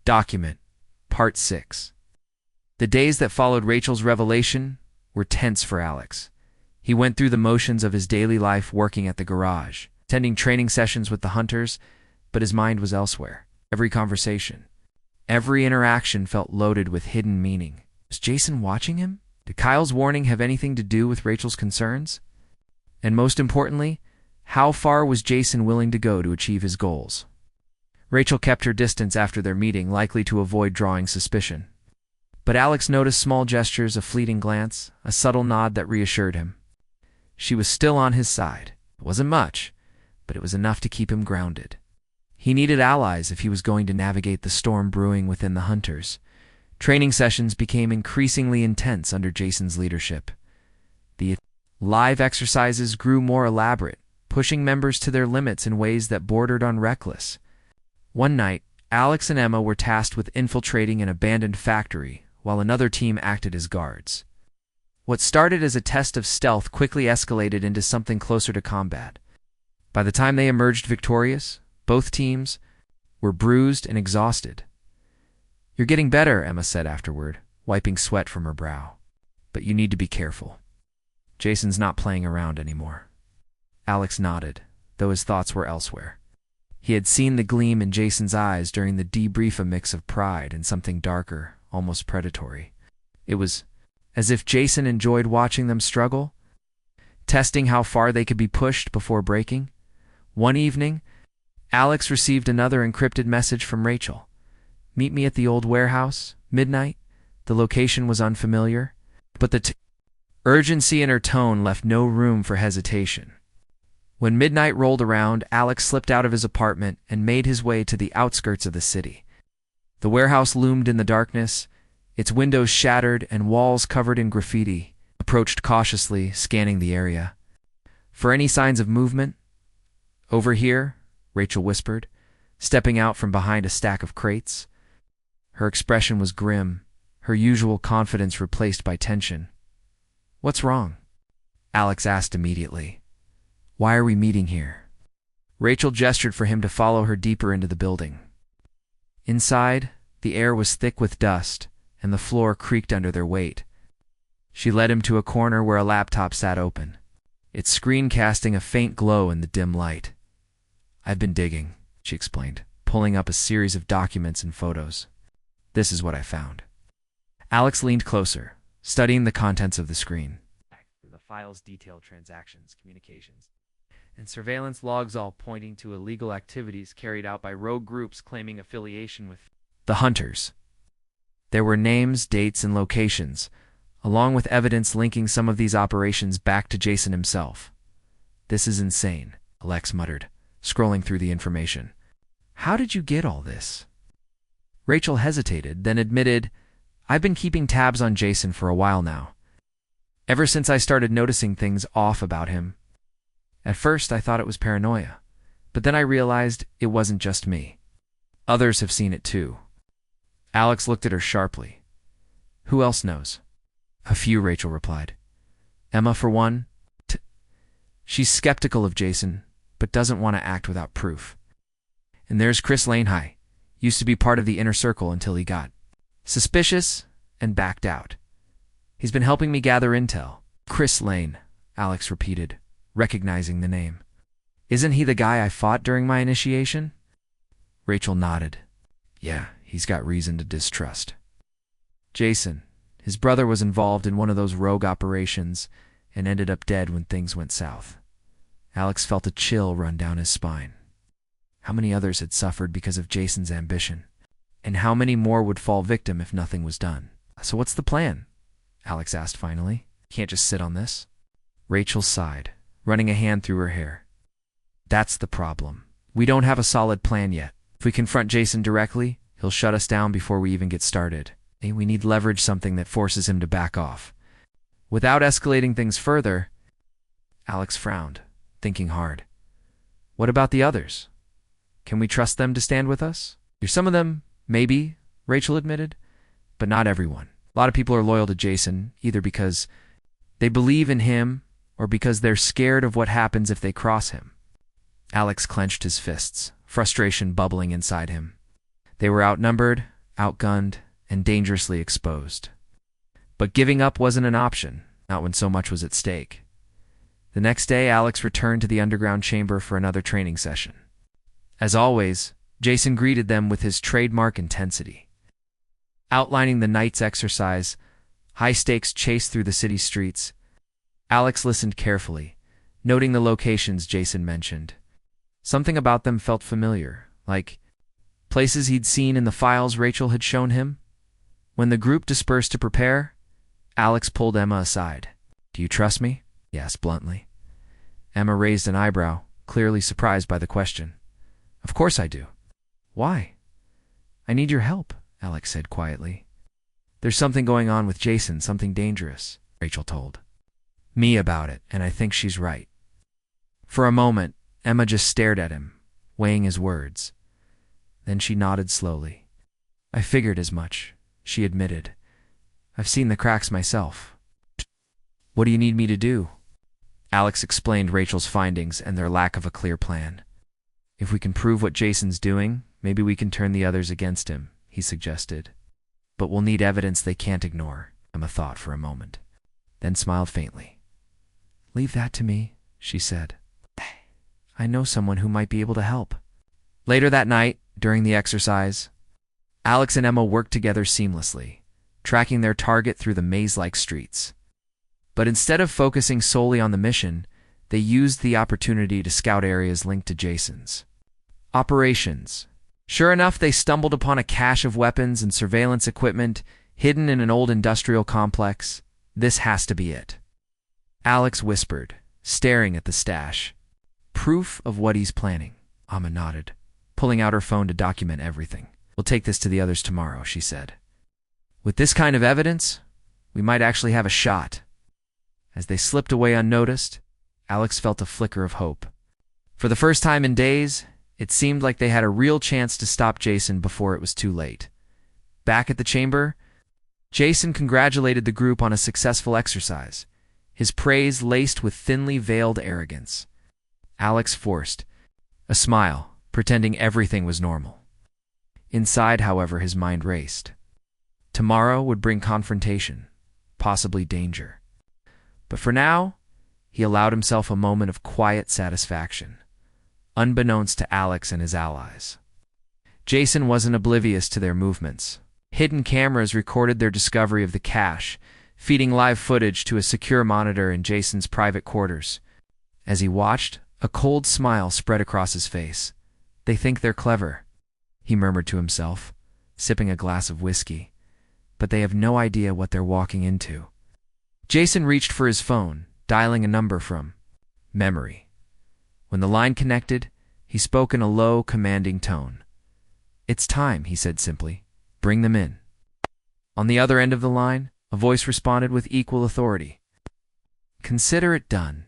Document, Part 6. The days that followed Rachel's revelation were tense for Alex. He went through the motions of his daily life working at the garage, attending training sessions with the hunters, but his mind was elsewhere. Every conversation, every interaction felt loaded with hidden meaning. Was Jason watching him? Did Kyle's warning have anything to do with Rachel's concerns? And most importantly, how far was Jason willing to go to achieve his goals? Rachel kept her distance after their meeting, likely to avoid drawing suspicion. But Alex noticed small gestures, a fleeting glance, a subtle nod that reassured him. She was still on his side. It wasn't much, but it was enough to keep him grounded. He needed allies if he was going to navigate the storm brewing within the hunters. Training sessions became increasingly intense under Jason's leadership. The live exercises grew more elaborate, pushing members to their limits in ways that bordered on reckless. One night, Alex and Emma were tasked with infiltrating an abandoned factory, while another team acted as guards. What started as a test of stealth quickly escalated into something closer to combat. By the time they emerged victorious, both teams were bruised and exhausted. "You're getting better," Emma said afterward, wiping sweat from her brow. "But you need to be careful. Jason's not playing around anymore." Alex nodded, though his thoughts were elsewhere. He had seen the gleam in Jason's eyes during the debrief, a mix of pride and something darker, almost predatory. It was as if Jason enjoyed watching them struggle, testing how far they could be pushed before breaking. One evening, Alex received another encrypted message from Rachel. "Meet me at the old warehouse, midnight." The location was unfamiliar, but the urgency in her tone left no room for hesitation. When midnight rolled around, Alex slipped out of his apartment and made his way to the outskirts of the city. The warehouse loomed in the darkness, its windows shattered and walls covered in graffiti. Approached cautiously, scanning the area for any signs of movement. "Over here," Rachel whispered, stepping out from behind a stack of crates. Her expression was grim, her usual confidence replaced by tension. "What's wrong?" Alex asked immediately. "Why are we meeting here?" Rachel gestured for him to follow her deeper into the building. Inside, the air was thick with dust, and the floor creaked under their weight. She led him to a corner where a laptop sat open, its screen casting a faint glow in the dim light. "I've been digging," she explained, pulling up a series of documents and photos. "This is what I found." Alex leaned closer, studying the contents of the screen. The files detailed transactions, communications, and surveillance logs, all pointing to illegal activities carried out by rogue groups claiming affiliation with the hunters. There were names, dates, and locations, along with evidence linking some of these operations back to Jason himself. "This is insane," Alex muttered, scrolling through the information. "How did you get all this?" Rachel hesitated, then admitted, "I've been keeping tabs on Jason for a while now. Ever since I started noticing things off about him. At first, I thought it was paranoia, but then I realized it wasn't just me. Others have seen it too." Alex looked at her sharply. "Who else knows?" "A few," Rachel replied. "Emma, for one. She's skeptical of Jason, but doesn't want to act without proof. And there's Chris Lanehigh. Used to be part of the inner circle until he got suspicious and backed out. He's been helping me gather intel." "Chris Lane," Alex repeated, recognizing the name. "Isn't he the guy I fought during my initiation?" Rachel nodded. "Yeah, he's got reason to distrust." "Jason, his brother was involved in one of those rogue operations and ended up dead when things went south." Alex felt a chill run down his spine. How many others had suffered because of Jason's ambition? And how many more would fall victim if nothing was done? "So what's the plan?" Alex asked finally. "Can't just sit on this?" Rachel sighed, running a hand through her hair. "That's the problem. We don't have a solid plan yet. If we confront Jason directly, he'll shut us down before we even get started. We need leverage, something that forces him to back off. Without escalating things further." Alex frowned, thinking hard. "What about the others? Can we trust them to stand with us?" "Some of them, maybe," Rachel admitted, "but not everyone. A lot of people are loyal to Jason, either because they believe in him or because they're scared of what happens if they cross him." Alex clenched his fists, frustration bubbling inside him. They were outnumbered, outgunned, and dangerously exposed. But giving up wasn't an option, not when so much was at stake. The next day, Alex returned to the underground chamber for another training session. As always, Jason greeted them with his trademark intensity. Outlining the night's exercise, high-stakes chase through the city streets, Alex listened carefully, noting the locations Jason mentioned. Something about them felt familiar, like places he'd seen in the files Rachel had shown him. When the group dispersed to prepare, Alex pulled Emma aside. "Do you trust me?" he asked bluntly. Emma raised an eyebrow, clearly surprised by the question. "Of course I do." "Why?" "I need your help," Alex said quietly. "There's something going on with Jason, something dangerous," Rachel told me about it, and I think she's right. For a moment, Emma just stared at him, weighing his words. Then she nodded slowly. "I figured as much," she admitted. "I've seen the cracks myself." "What do you need me to do?" Alex explained Rachel's findings and their lack of a clear plan. "If we can prove what Jason's doing, maybe we can turn the others against him," he suggested. "But we'll need evidence they can't ignore," Emma thought for a moment, then smiled faintly. "Leave that to me," she said. "I know someone who might be able to help." Later that night, during the exercise, Alex and Emma worked together seamlessly, tracking their target through the maze-like streets. But instead of focusing solely on the mission, they used the opportunity to scout areas linked to Jason's operations. Sure enough, they stumbled upon a cache of weapons and surveillance equipment hidden in an old industrial complex. "This has to be it," Alex whispered, staring at the stash. "Proof of what he's planning," Emma nodded, pulling out her phone to document everything. "We'll take this to the others tomorrow," she said. "With this kind of evidence, we might actually have a shot." As they slipped away unnoticed, Alex felt a flicker of hope. For the first time in days, it seemed like they had a real chance to stop Jason before it was too late. Back at the chamber, Jason congratulated the group on a successful exercise, his praise laced with thinly veiled arrogance. Alex forced a smile, pretending everything was normal. Inside, however, his mind raced. Tomorrow would bring confrontation, possibly danger. But for now, he allowed himself a moment of quiet satisfaction, unbeknownst to Alex and his allies. Jason wasn't oblivious to their movements. Hidden cameras recorded their discovery of the cache, feeding live footage to a secure monitor in Jason's private quarters. As he watched, a cold smile spread across his face. "They think they're clever," he murmured to himself, sipping a glass of whiskey. "But they have no idea what they're walking into." Jason reached for his phone, dialing a number from memory. When the line connected, he spoke in a low, commanding tone. "It's time," he said simply. "Bring them in." On the other end of the line, a voice responded with equal authority. "Consider it done."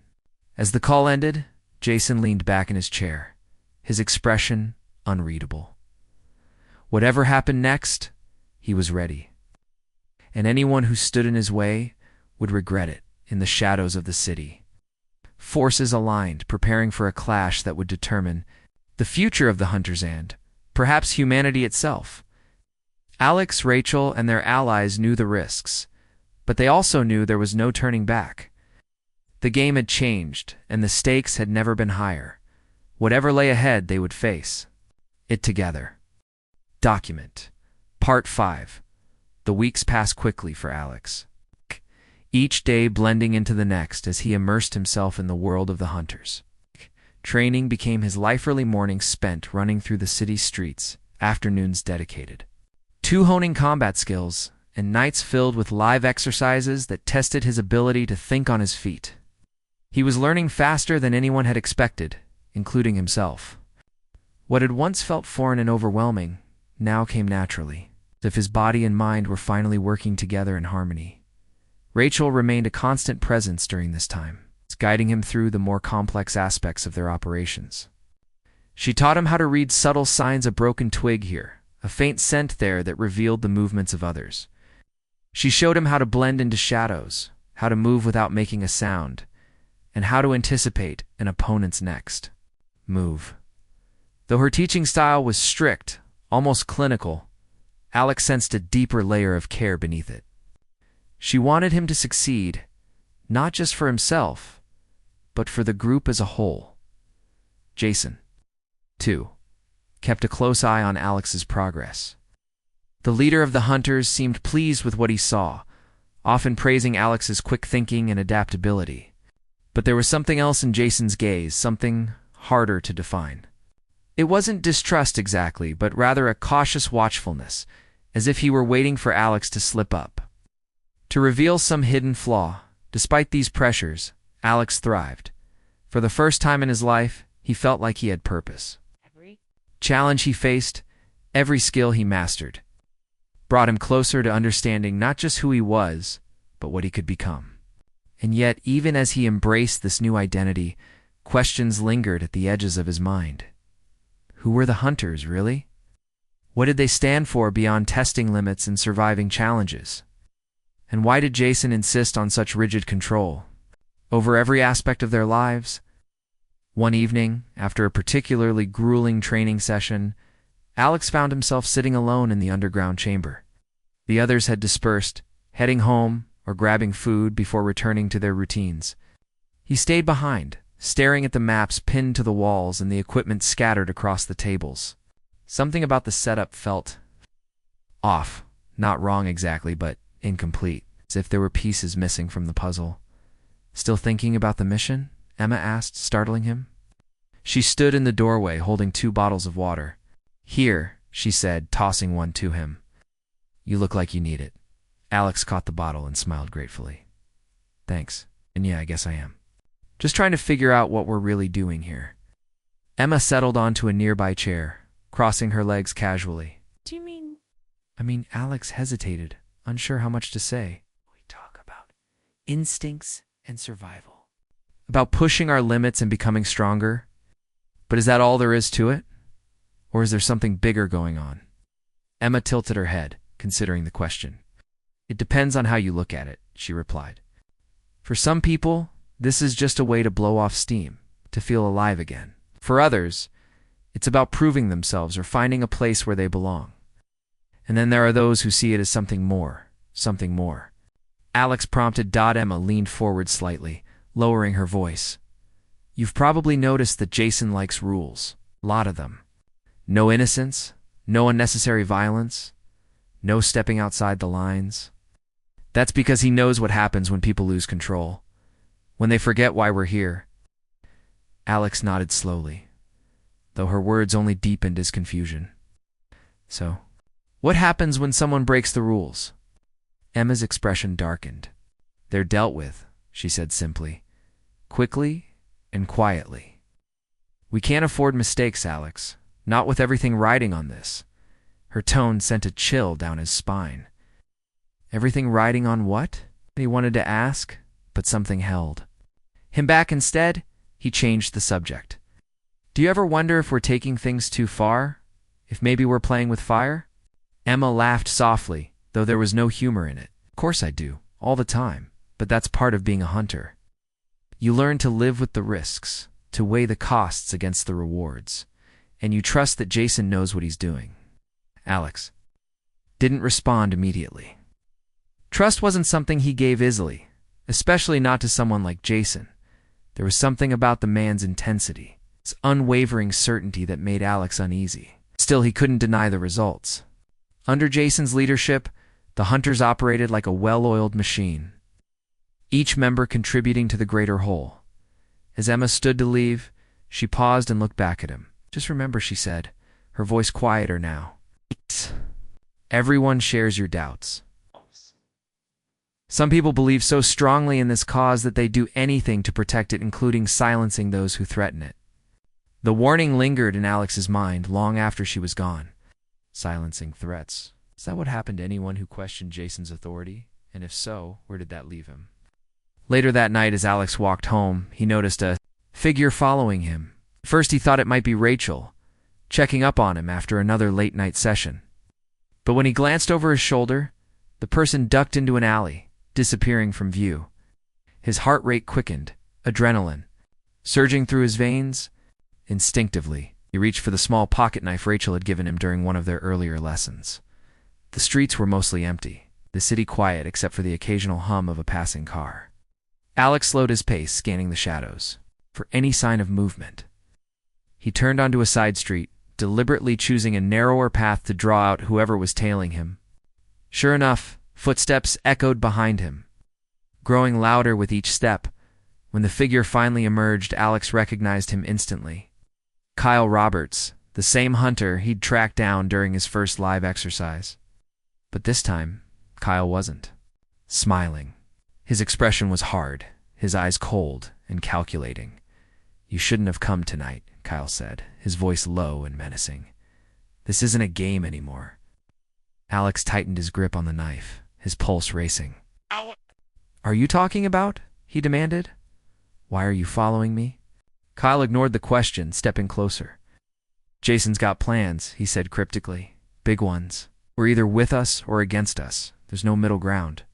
As the call ended, Jason leaned back in his chair, his expression unreadable. Whatever happened next, he was ready. And anyone who stood in his way would regret it in the shadows of the city. Forces aligned, preparing for a clash that would determine the future of the Hunters and, perhaps, humanity itself. Alex, Rachel, and their allies knew the risks, but they also knew there was no turning back. The game had changed, and the stakes had never been higher. Whatever lay ahead, they would face it together. Document. Part 5. The weeks passed quickly for Alex, each day blending into the next as he immersed himself in the world of the Hunters. Training became his life, early mornings spent running through the city streets, afternoons dedicated to honing combat skills, and nights filled with live exercises that tested his ability to think on his feet. He was learning faster than anyone had expected, including himself. What had once felt foreign and overwhelming now came naturally, as if his body and mind were finally working together in harmony. Rachel remained a constant presence during this time, guiding him through the more complex aspects of their operations. She taught him how to read subtle signs, a broken twig here, a faint scent there that revealed the movements of others. She showed him how to blend into shadows, how to move without making a sound, and how to anticipate an opponent's next move. Though her teaching style was strict, almost clinical, Alex sensed a deeper layer of care beneath it. She wanted him to succeed, not just for himself, but for the group as a whole. Jason, too, kept a close eye on Alex's progress. The leader of the hunters seemed pleased with what he saw, often praising Alex's quick thinking and adaptability. But there was something else in Jason's gaze, something harder to define. It wasn't distrust exactly, but rather a cautious watchfulness, as if he were waiting for Alex to slip up, to reveal some hidden flaw. Despite these pressures, Alex thrived. For the first time in his life, he felt like he had purpose. Every challenge he faced, every skill he mastered, brought him closer to understanding not just who he was, but what he could become. And yet, even as he embraced this new identity, questions lingered at the edges of his mind. Who were the hunters, really? What did they stand for beyond testing limits and surviving challenges? And why did Jason insist on such rigid control over every aspect of their lives? One evening, after a particularly grueling training session, Alex found himself sitting alone in the underground chamber. The others had dispersed, heading home or grabbing food before returning to their routines. He stayed behind, staring at the maps pinned to the walls and the equipment scattered across the tables. Something about the setup felt off, not wrong exactly, but incomplete, as if there were pieces missing from the puzzle. "Still thinking about the mission?" Emma asked, startling him. She stood in the doorway holding 2 bottles of water. "Here," she said, tossing one to him. "You look like you need it." Alex caught the bottle and smiled gratefully. "Thanks. And yeah, I guess I am. Just trying to figure out what we're really doing here." Emma settled onto a nearby chair, crossing her legs casually. "Do you mean?" Alex hesitated, unsure how much to say. "We talk about instincts and survival. About pushing our limits and becoming stronger. But is that all there is to it? Or is there something bigger going on?" Emma tilted her head, considering the question. "It depends on how you look at it," she replied. "For some people, this is just a way to blow off steam, to feel alive again. For others, it's about proving themselves or finding a place where they belong. And then there are those who see it as something more, something more." Alex prompted. Emma leaned forward slightly, lowering her voice. "You've probably noticed that Jason likes rules. A lot of them. No innocence, no unnecessary violence, no stepping outside the lines. That's because he knows what happens when people lose control, when they forget why we're here." Alex nodded slowly, though her words only deepened his confusion. "So, what happens when someone breaks the rules?" Emma's expression darkened. "They're dealt with," she said simply, "quickly and quietly. We can't afford mistakes, Alex, not with everything riding on this." Her tone sent a chill down his spine. Everything riding on what? He wanted to ask, but something held him back. Instead, he changed the subject. "Do you ever wonder if we're taking things too far? If maybe we're playing with fire?" Emma laughed softly, though there was no humor in it. "Of course I do, all the time, but that's part of being a hunter. You learn to live with the risks, to weigh the costs against the rewards, and you trust that Jason knows what he's doing." Alex didn't respond immediately. Trust wasn't something he gave easily, especially not to someone like Jason. There was something about the man's intensity, his unwavering certainty that made Alex uneasy. Still, he couldn't deny the results. Under Jason's leadership, the hunters operated like a well-oiled machine, each member contributing to the greater whole. As Emma stood to leave, she paused and looked back at him. "Just remember," she said, her voice quieter now, "everyone shares your doubts. Some people believe so strongly in this cause that they do anything to protect it, including silencing those who threaten it." The warning lingered in Alex's mind long after she was gone. Silencing threats. Is that what happened to anyone who questioned Jason's authority? And if so, where did that leave him? Later that night, as Alex walked home, he noticed a figure following him. First, he thought it might be Rachel, checking up on him after another late-night session. But when he glanced over his shoulder, the person ducked into an alley, disappearing from view. His heart rate quickened, adrenaline surging through his veins. Instinctively, he reached for the small pocket knife Rachel had given him during one of their earlier lessons. The streets were mostly empty, the city quiet except for the occasional hum of a passing car. Alex slowed his pace, scanning the shadows for any sign of movement. He turned onto a side street, deliberately choosing a narrower path to draw out whoever was tailing him. Sure enough, footsteps echoed behind him, growing louder with each step. When the figure finally emerged, Alex recognized him instantly. Kyle Roberts, the same hunter he'd tracked down during his first live exercise. But this time, Kyle wasn't smiling. His expression was hard, his eyes cold and calculating. "You shouldn't have come tonight," Kyle said, his voice low and menacing. "This isn't a game anymore." Alex tightened his grip on the knife, his pulse racing. "Ow. Are you talking about?" he demanded. "Why are you following me?" Kyle ignored the question, stepping closer. "Jason's got plans," he said cryptically. "Big ones. We're either with us or against us. There's no middle ground."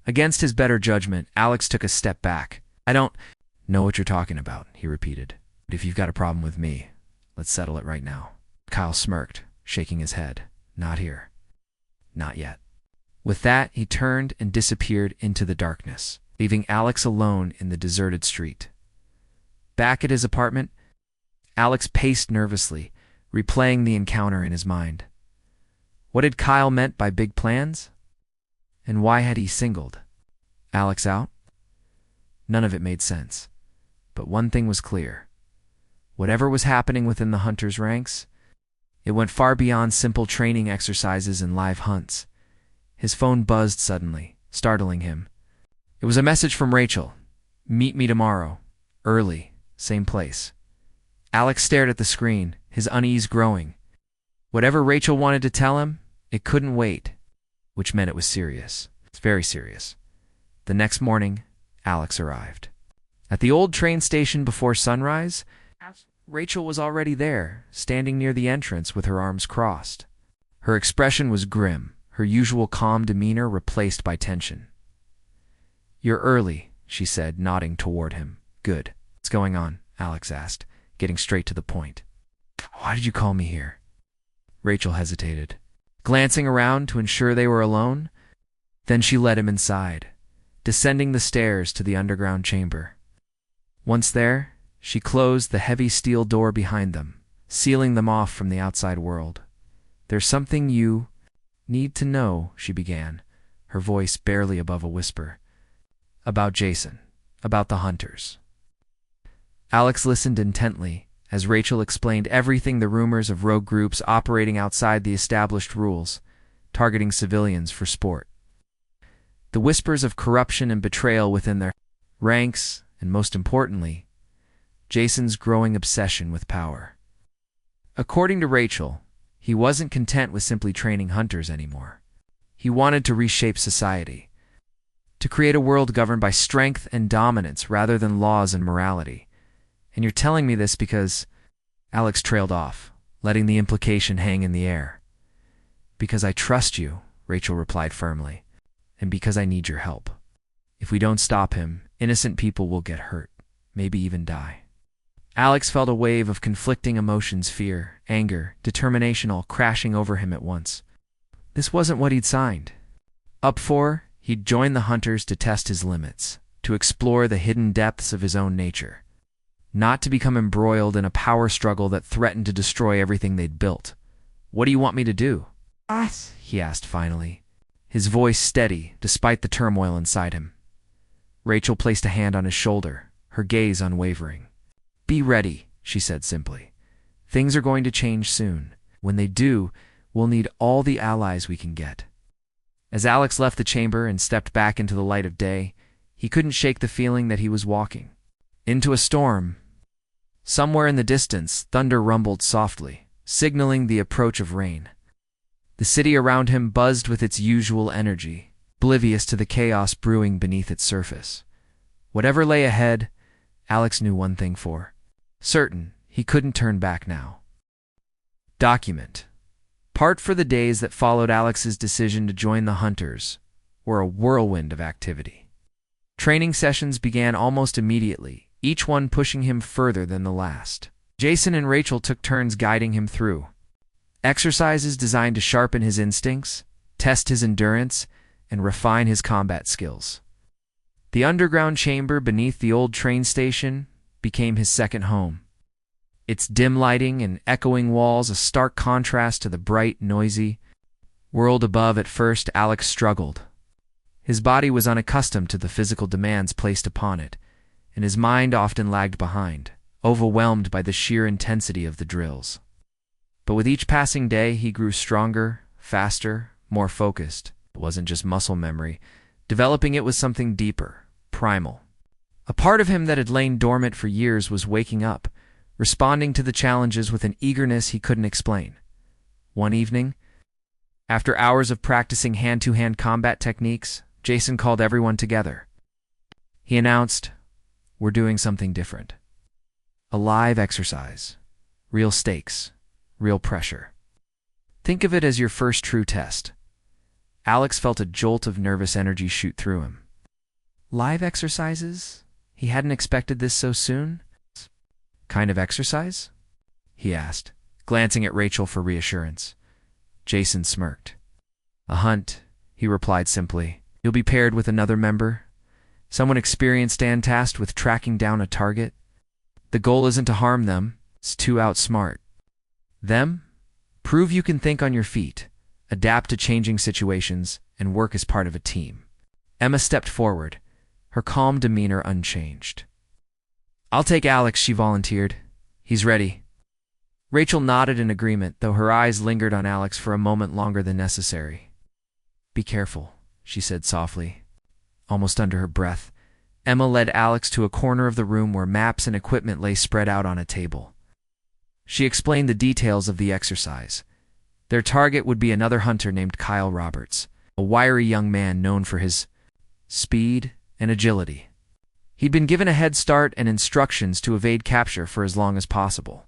Against his better judgment, Alex took a step back. "I don't know what you're talking about," he repeated. "But if you've got a problem with me, let's settle it right now." Kyle smirked, shaking his head. "Not here. Not yet." With that, he turned and disappeared into the darkness, leaving Alex alone in the deserted street. Back at his apartment, Alex paced nervously, replaying the encounter in his mind. What had Kyle meant by big plans? And why had he singled Alex out? None of it made sense. But one thing was clear. Whatever was happening within the hunter's ranks, it went far beyond simple training exercises and live hunts. His phone buzzed suddenly, startling him. It was a message from Rachel. "Meet me tomorrow. Early. Same place." Alex stared at the screen, his unease growing. Whatever Rachel wanted to tell him, it couldn't wait, which meant it was serious. It's very serious. The next morning, Alex arrived. At the old train station before sunrise, Rachel was already there, standing near the entrance with her arms crossed. Her expression was grim, her usual calm demeanor replaced by tension. "You're early," she said, nodding toward him. "Good. What's going on?" Alex asked, getting straight to the point. "Why did you call me here?" Rachel hesitated, glancing around to ensure they were alone. Then she led him inside, descending the stairs to the underground chamber. Once there, she closed the heavy steel door behind them, sealing them off from the outside world. "There's something you need to know," she began, her voice barely above a whisper. "About Jason, about the hunters." Alex listened intently as Rachel explained everything: the rumors of rogue groups operating outside the established rules, targeting civilians for sport, the whispers of corruption and betrayal within their ranks, and most importantly, Jason's growing obsession with power. According to Rachel, he wasn't content with simply training hunters anymore. He wanted to reshape society, to create a world governed by strength and dominance rather than laws and morality. "And you're telling me this because—" Alex trailed off, letting the implication hang in the air. "Because I trust you," Rachel replied firmly, "and because I need your help. If we don't stop him, innocent people will get hurt, maybe even die." Alex felt a wave of conflicting emotions: fear, anger, determination, all crashing over him at once. This wasn't what he'd signed up for. He'd joined the hunters to test his limits, to explore the hidden depths of his own nature, not to become embroiled in a power struggle that threatened to destroy everything they'd built. "What do you want me to do?" he asked finally, his voice steady despite the turmoil inside him. Rachel placed a hand on his shoulder, her gaze unwavering. "Be ready," she said simply. "Things are going to change soon. When they do, we'll need all the allies we can get." As Alex left the chamber and stepped back into the light of day, he couldn't shake the feeling that he was walking into a storm. Somewhere in the distance, thunder rumbled softly, signaling the approach of rain. The city around him buzzed with its usual energy, oblivious to the chaos brewing beneath its surface. Whatever lay ahead, Alex knew one thing for certain: he couldn't turn back now. Document. Part for the days that followed Alex's decision to join the hunters were a whirlwind of activity. Training sessions began almost immediately, each one pushing him further than the last. Jason and Rachel took turns guiding him through exercises designed to sharpen his instincts, test his endurance, and refine his combat skills. The underground chamber beneath the old train station became his second home. Its dim lighting and echoing walls a stark contrast to the bright, noisy world above. At first, Alex struggled. His body was unaccustomed to the physical demands placed upon it, and his mind often lagged behind, overwhelmed by the sheer intensity of the drills. But with each passing day, he grew stronger, faster, more focused. It wasn't just muscle memory. Developing it was something deeper, primal. A part of him that had lain dormant for years was waking up, responding to the challenges with an eagerness he couldn't explain. One evening, after hours of practicing hand-to-hand combat techniques, Jason called everyone together. He announced, "We're doing something different. A live exercise. Real stakes. Real pressure. Think of it as your first true test." Alex felt a jolt of nervous energy shoot through him. Live exercises? He hadn't expected this so soon. "Kind of exercise?" he asked, glancing at Rachel for reassurance. Jason smirked. "A hunt," he replied simply. "You'll be paired with another member, someone experienced and tasked with tracking down a target. The goal isn't to harm them, it's to outsmart them. Prove you can think on your feet, adapt to changing situations, and work as part of a team." Emma stepped forward, her calm demeanor unchanged. "I'll take Alex," she volunteered. "He's ready." Rachel nodded in agreement, though her eyes lingered on Alex for a moment longer than necessary. "Be careful," she said softly, almost under her breath. Emma led Alex to a corner of the room where maps and equipment lay spread out on a table. She explained the details of the exercise. Their target would be another hunter named Kyle Roberts, a wiry young man known for his speed and agility. He'd been given a head start and instructions to evade capture for as long as possible.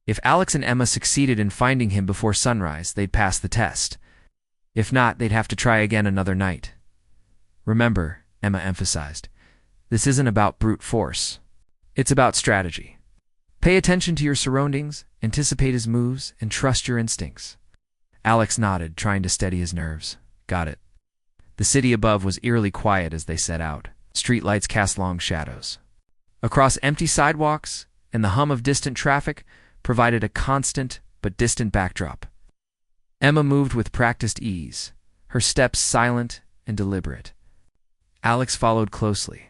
If Alex and Emma succeeded in finding him before sunrise, they'd pass the test. If not, they'd have to try again another night. "Remember," Emma emphasized, "this isn't about brute force. It's about strategy. Pay attention to your surroundings, anticipate his moves, and trust your instincts." Alex nodded, trying to steady his nerves. "Got it." The city above was eerily quiet as they set out. Streetlights cast long shadows. Across empty sidewalks and the hum of distant traffic provided a constant but distant backdrop. Emma moved with practiced ease, her steps silent and deliberate. Alex followed closely,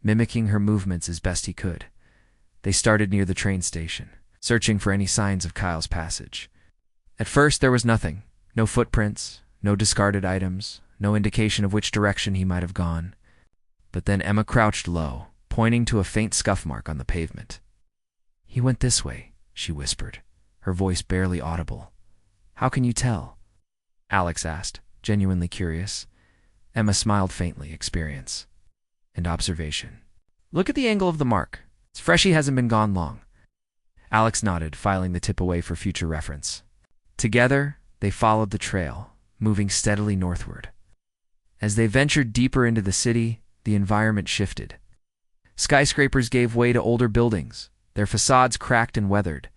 mimicking her movements as best he could. They started near the train station, searching for any signs of Kyle's passage. At first there was nothing. No footprints, no discarded items, no indication of which direction he might have gone. But then Emma crouched low, pointing to a faint scuff mark on the pavement. "He went this way," she whispered, her voice barely audible. "How can you tell?" Alex asked, genuinely curious. Emma smiled faintly. "Experience and observation. Look at the angle of the mark. It's fresh, he hasn't been gone long." Alex nodded, filing the tip away for future reference. Together, they followed the trail, moving steadily northward. As they ventured deeper into the city, the environment shifted. Skyscrapers gave way to older buildings, their facades cracked and weathered.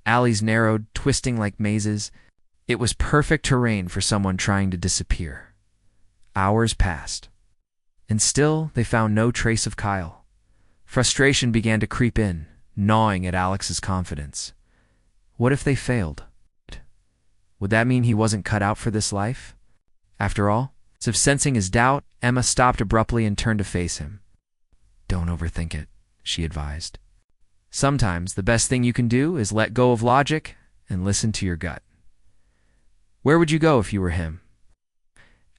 Alleys narrowed, twisting like mazes. It was perfect terrain for someone trying to disappear. Hours passed, and still they found no trace of Kyle. Frustration began to creep in, gnawing at Alex's confidence. What if they failed? Would that mean he wasn't cut out for this life? After all, as if sensing his doubt, Emma stopped abruptly and turned to face him. "Don't overthink it," she advised. "Sometimes the best thing you can do is let go of logic and listen to your gut." "Where would you go if you were him?"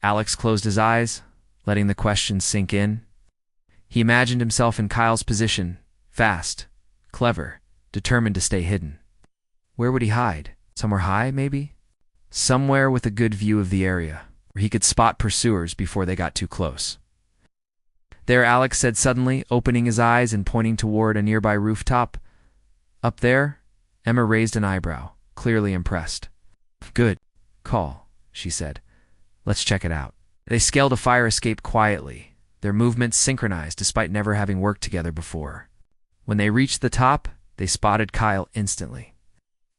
Alex closed his eyes, letting the question sink in. He imagined himself in Kyle's position, fast, clever, determined to stay hidden. Where would he hide? Somewhere high, maybe? Somewhere with a good view of the area, where he could spot pursuers before they got too close. "There," Alex said suddenly, opening his eyes and pointing toward a nearby rooftop. "Up there?" Emma raised an eyebrow, clearly impressed. "Good call," she said. "Let's check it out." They scaled a fire escape quietly, their movements synchronized despite never having worked together before. When they reached the top, they spotted Kyle instantly.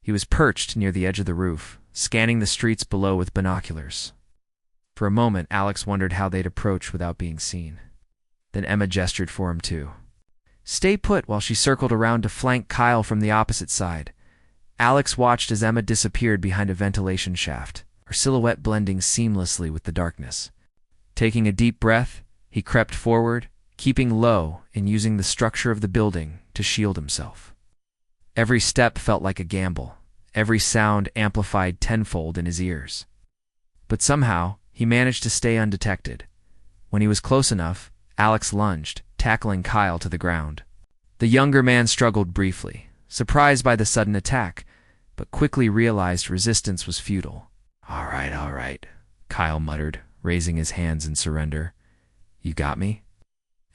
He was perched near the edge of the roof, scanning the streets below with binoculars. For a moment, Alex wondered how they'd approach without being seen. Then Emma gestured for him too. Stay put while she circled around to flank Kyle from the opposite side. Alex watched as Emma disappeared behind a ventilation shaft, her silhouette blending seamlessly with the darkness. Taking a deep breath, he crept forward, keeping low and using the structure of the building to shield himself. Every step felt like a gamble, every sound amplified tenfold in his ears. But somehow, he managed to stay undetected. When he was close enough, Alex lunged, tackling Kyle to the ground. The younger man struggled briefly, surprised by the sudden attack, but quickly realized resistance was futile. All right, Kyle muttered, raising his hands in surrender. You got me?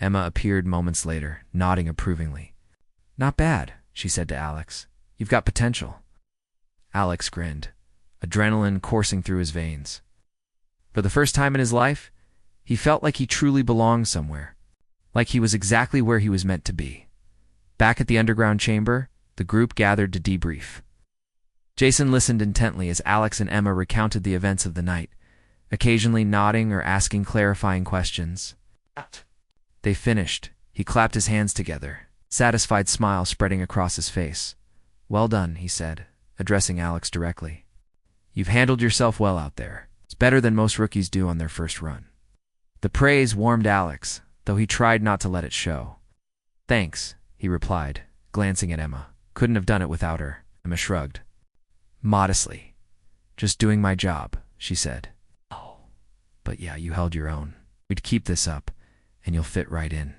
Emma appeared moments later, nodding approvingly. Not bad, she said to Alex. You've got potential. Alex grinned, adrenaline coursing through his veins. For the first time in his life, he felt like he truly belonged somewhere, like he was exactly where he was meant to be. Back at the underground chamber, the group gathered to debrief. Jason listened intently as Alex and Emma recounted the events of the night, occasionally nodding or asking clarifying questions. They finished. He clapped his hands together, satisfied smile spreading across his face. Well done, he said, addressing Alex directly. You've handled yourself well out there. It's better than most rookies do on their first run. The praise warmed Alex, though he tried not to let it show. Thanks, he replied, glancing at Emma. Couldn't have done it without her. Emma shrugged. Modestly. Just doing my job, she said. Oh. But yeah, you held your own. We'd keep this up, and you'll fit right in.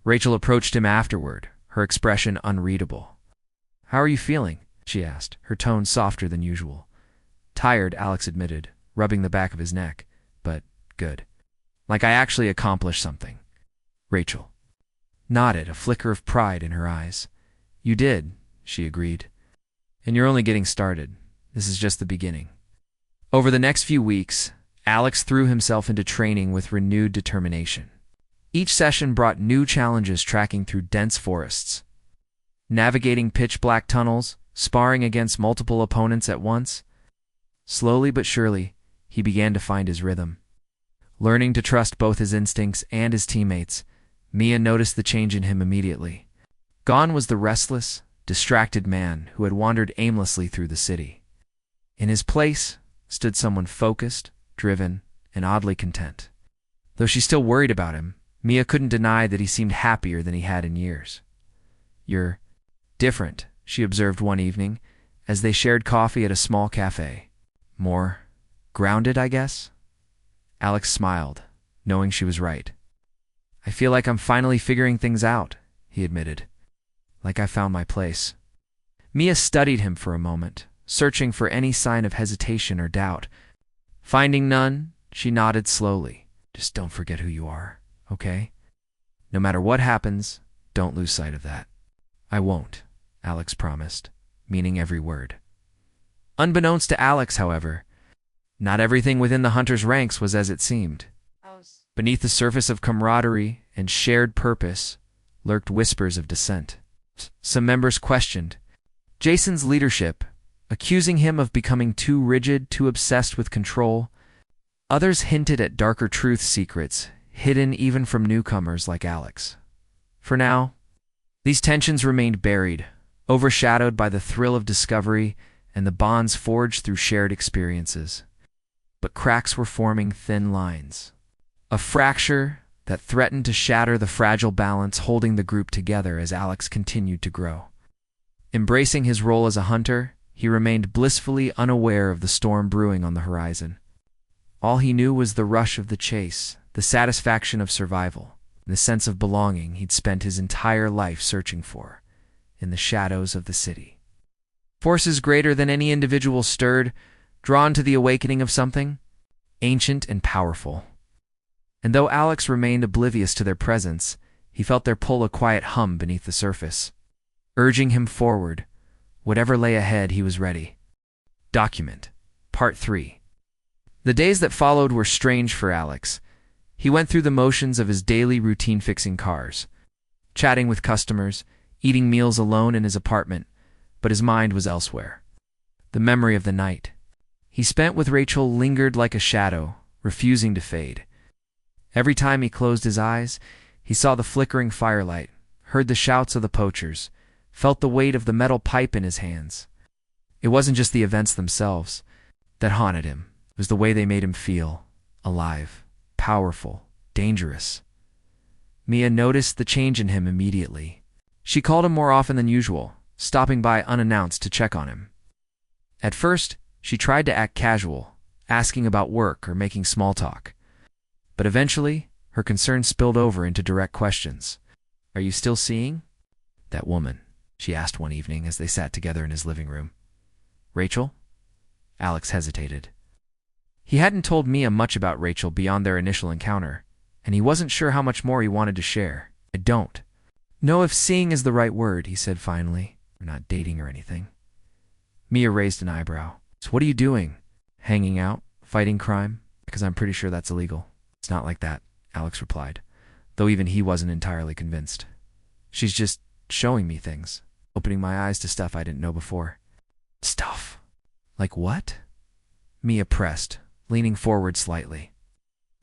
Rachel approached him afterward, her expression unreadable. How are you feeling? She asked, her tone softer than usual. Tired, Alex admitted, rubbing the back of his neck, but good. Like I actually accomplished something. Rachel nodded, a flicker of pride in her eyes. You did, she agreed. And you're only getting started. This is just the beginning. Over the next few weeks, Alex threw himself into training with renewed determination. Each session brought new challenges, tracking through dense forests, navigating pitch-black tunnels, sparring against multiple opponents at once. Slowly but surely, he began to find his rhythm. Learning to trust both his instincts and his teammates, Mia noticed the change in him immediately. Gone was the restless, distracted man who had wandered aimlessly through the city. In his place stood someone focused, driven, and oddly content. Though she still worried about him, Mia couldn't deny that he seemed happier than he had in years. You're different, she observed one evening, as they shared coffee at a small cafe. More grounded, I guess? Alex smiled, knowing she was right. I feel like I'm finally figuring things out, he admitted. Like I found my place. Mia studied him for a moment, searching for any sign of hesitation or doubt. Finding none, she nodded slowly. Just don't forget who you are, okay? No matter what happens, don't lose sight of that. I won't, Alex promised, meaning every word. Unbeknownst to Alex, however, not everything within the hunter's ranks was as it seemed. Beneath the surface of camaraderie and shared purpose lurked whispers of dissent. Some members questioned Jason's leadership, accusing him of becoming too rigid, too obsessed with control. Others hinted at darker truth secrets, hidden even from newcomers like Alex. For now, these tensions remained buried, overshadowed by the thrill of discovery and the bonds forged through shared experiences. But cracks were forming, thin lines. A fracture that threatened to shatter the fragile balance holding the group together as Alex continued to grow. Embracing his role as a hunter, he remained blissfully unaware of the storm brewing on the horizon. All he knew was the rush of the chase, the satisfaction of survival, and the sense of belonging he'd spent his entire life searching for, in the shadows of the city. Forces greater than any individual stirred, drawn to the awakening of something, ancient and powerful. And though Alex remained oblivious to their presence, he felt their pull, a quiet hum beneath the surface, urging him forward. Whatever lay ahead, he was ready. Document. Part 3. The days that followed were strange for Alex. He went through the motions of his daily routine, fixing cars, chatting with customers, eating meals alone in his apartment, but his mind was elsewhere. The memory of the night, he spent with Rachel lingered like a shadow, refusing to fade. Every time he closed his eyes, he saw the flickering firelight, heard the shouts of the poachers, felt the weight of the metal pipe in his hands. It wasn't just the events themselves that haunted him. It was the way they made him feel, alive, powerful, dangerous. Mia noticed the change in him immediately. She called him more often than usual, stopping by unannounced to check on him. At first, she tried to act casual, asking about work or making small talk. But eventually, her concern spilled over into direct questions. "Are you still seeing that woman?" she asked one evening as they sat together in his living room. "Rachel?" Alex hesitated. He hadn't told Mia much about Rachel beyond their initial encounter, and he wasn't sure how much more he wanted to share. "I don't know if seeing is the right word," he said finally. "We're not dating or anything." Mia raised an eyebrow. "So what are you doing? Hanging out? Fighting crime? Because I'm pretty sure that's illegal." "It's not like that," Alex replied, though even he wasn't entirely convinced. "She's just showing me things, opening my eyes to stuff I didn't know before." "Stuff? Like what?" Mia pressed, leaning forward slightly.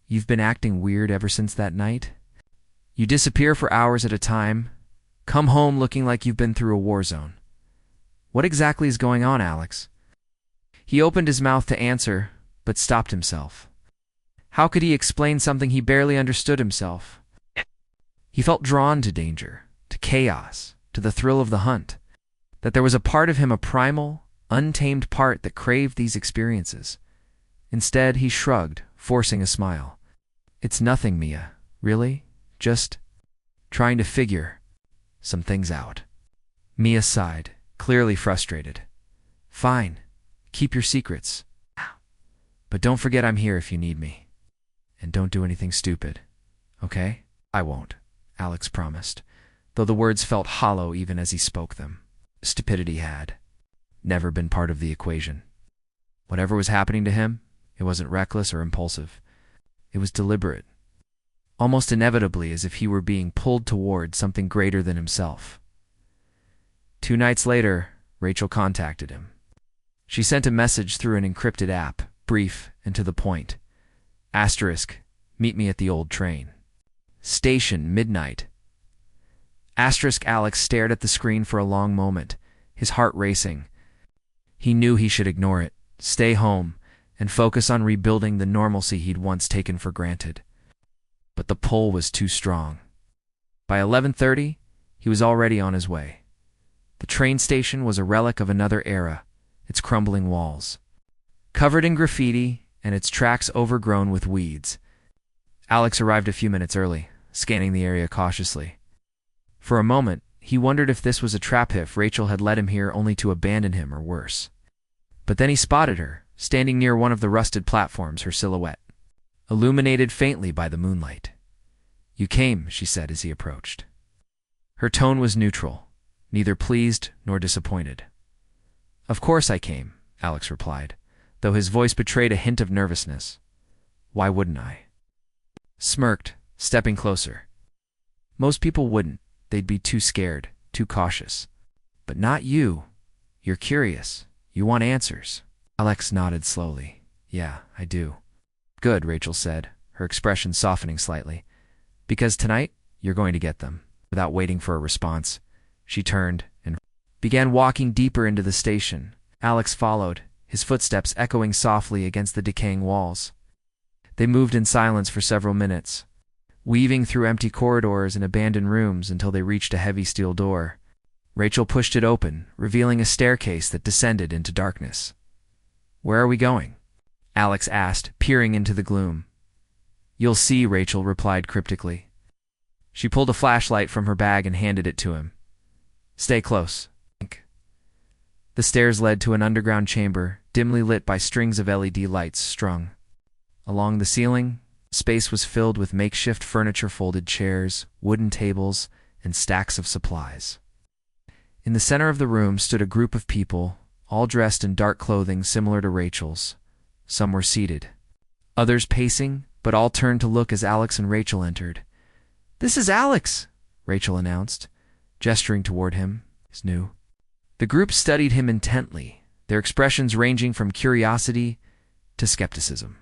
"You've been acting weird ever since that night. You disappear for hours at a time, come home looking like you've been through a war zone. What exactly is going on, Alex?" He opened his mouth to answer, but stopped himself. How could he explain something he barely understood himself? He felt drawn to danger, to chaos, to the thrill of the hunt, that there was a part of him, a primal, untamed part that craved these experiences. Instead, he shrugged, forcing a smile. "It's nothing, Mia. Really? Just trying to figure some things out." Mia sighed, clearly frustrated. "Fine. Keep your secrets. But don't forget I'm here if you need me. And don't do anything stupid. Okay?" "I won't," Alex promised, though the words felt hollow even as he spoke them. Stupidity had never been part of the equation. Whatever was happening to him, it wasn't reckless or impulsive. It was deliberate, almost inevitably, as if he were being pulled toward something greater than himself. 2 nights later, Rachel contacted him. She sent a message through an encrypted app, brief and to the point. Asterisk, meet me at the old train. Station, midnight. Asterisk. Alex stared at the screen for a long moment, his heart racing. He knew he should ignore it, stay home, and focus on rebuilding the normalcy he'd once taken for granted. But the pull was too strong. By 11:30, he was already on his way. The train station was a relic of another era, its crumbling walls covered in graffiti and its tracks overgrown with weeds. Alex arrived a few minutes early, scanning the area cautiously. For a moment, he wondered if this was a trap, if Rachel had led him here only to abandon him or worse. But then he spotted her, standing near one of the rusted platforms, her silhouette illuminated faintly by the moonlight. "You came," she said as he approached. Her tone was neutral, neither pleased nor disappointed. "Of course I came," Alex replied, though his voice betrayed a hint of nervousness. "Why wouldn't I?" Smirked, stepping closer. "Most people wouldn't. They'd be too scared, too cautious. But not you. You're curious. You want answers." Alex nodded slowly. "Yeah, I do." "Good," Rachel said, her expression softening slightly. "Because tonight, you're going to get them." Without waiting for a response, she turned and began walking deeper into the station. Alex followed, his footsteps echoing softly against the decaying walls. They moved in silence for several minutes, weaving through empty corridors and abandoned rooms until they reached a heavy steel door. Rachel pushed it open, revealing a staircase that descended into darkness. "Where are we going?" Alex asked, peering into the gloom. "You'll see," Rachel replied cryptically. She pulled a flashlight from her bag and handed it to him. "Stay close." The stairs led to an underground chamber, dimly lit by strings of LED lights strung along the ceiling. Space was filled with makeshift furniture, folded chairs, wooden tables, and stacks of supplies. In the center of the room stood a group of people, all dressed in dark clothing similar to Rachel's. Some were seated, others pacing, but all turned to look as Alex and Rachel entered. "This is Alex," Rachel announced, gesturing toward him, his new. The group studied him intently, their expressions ranging from curiosity to skepticism.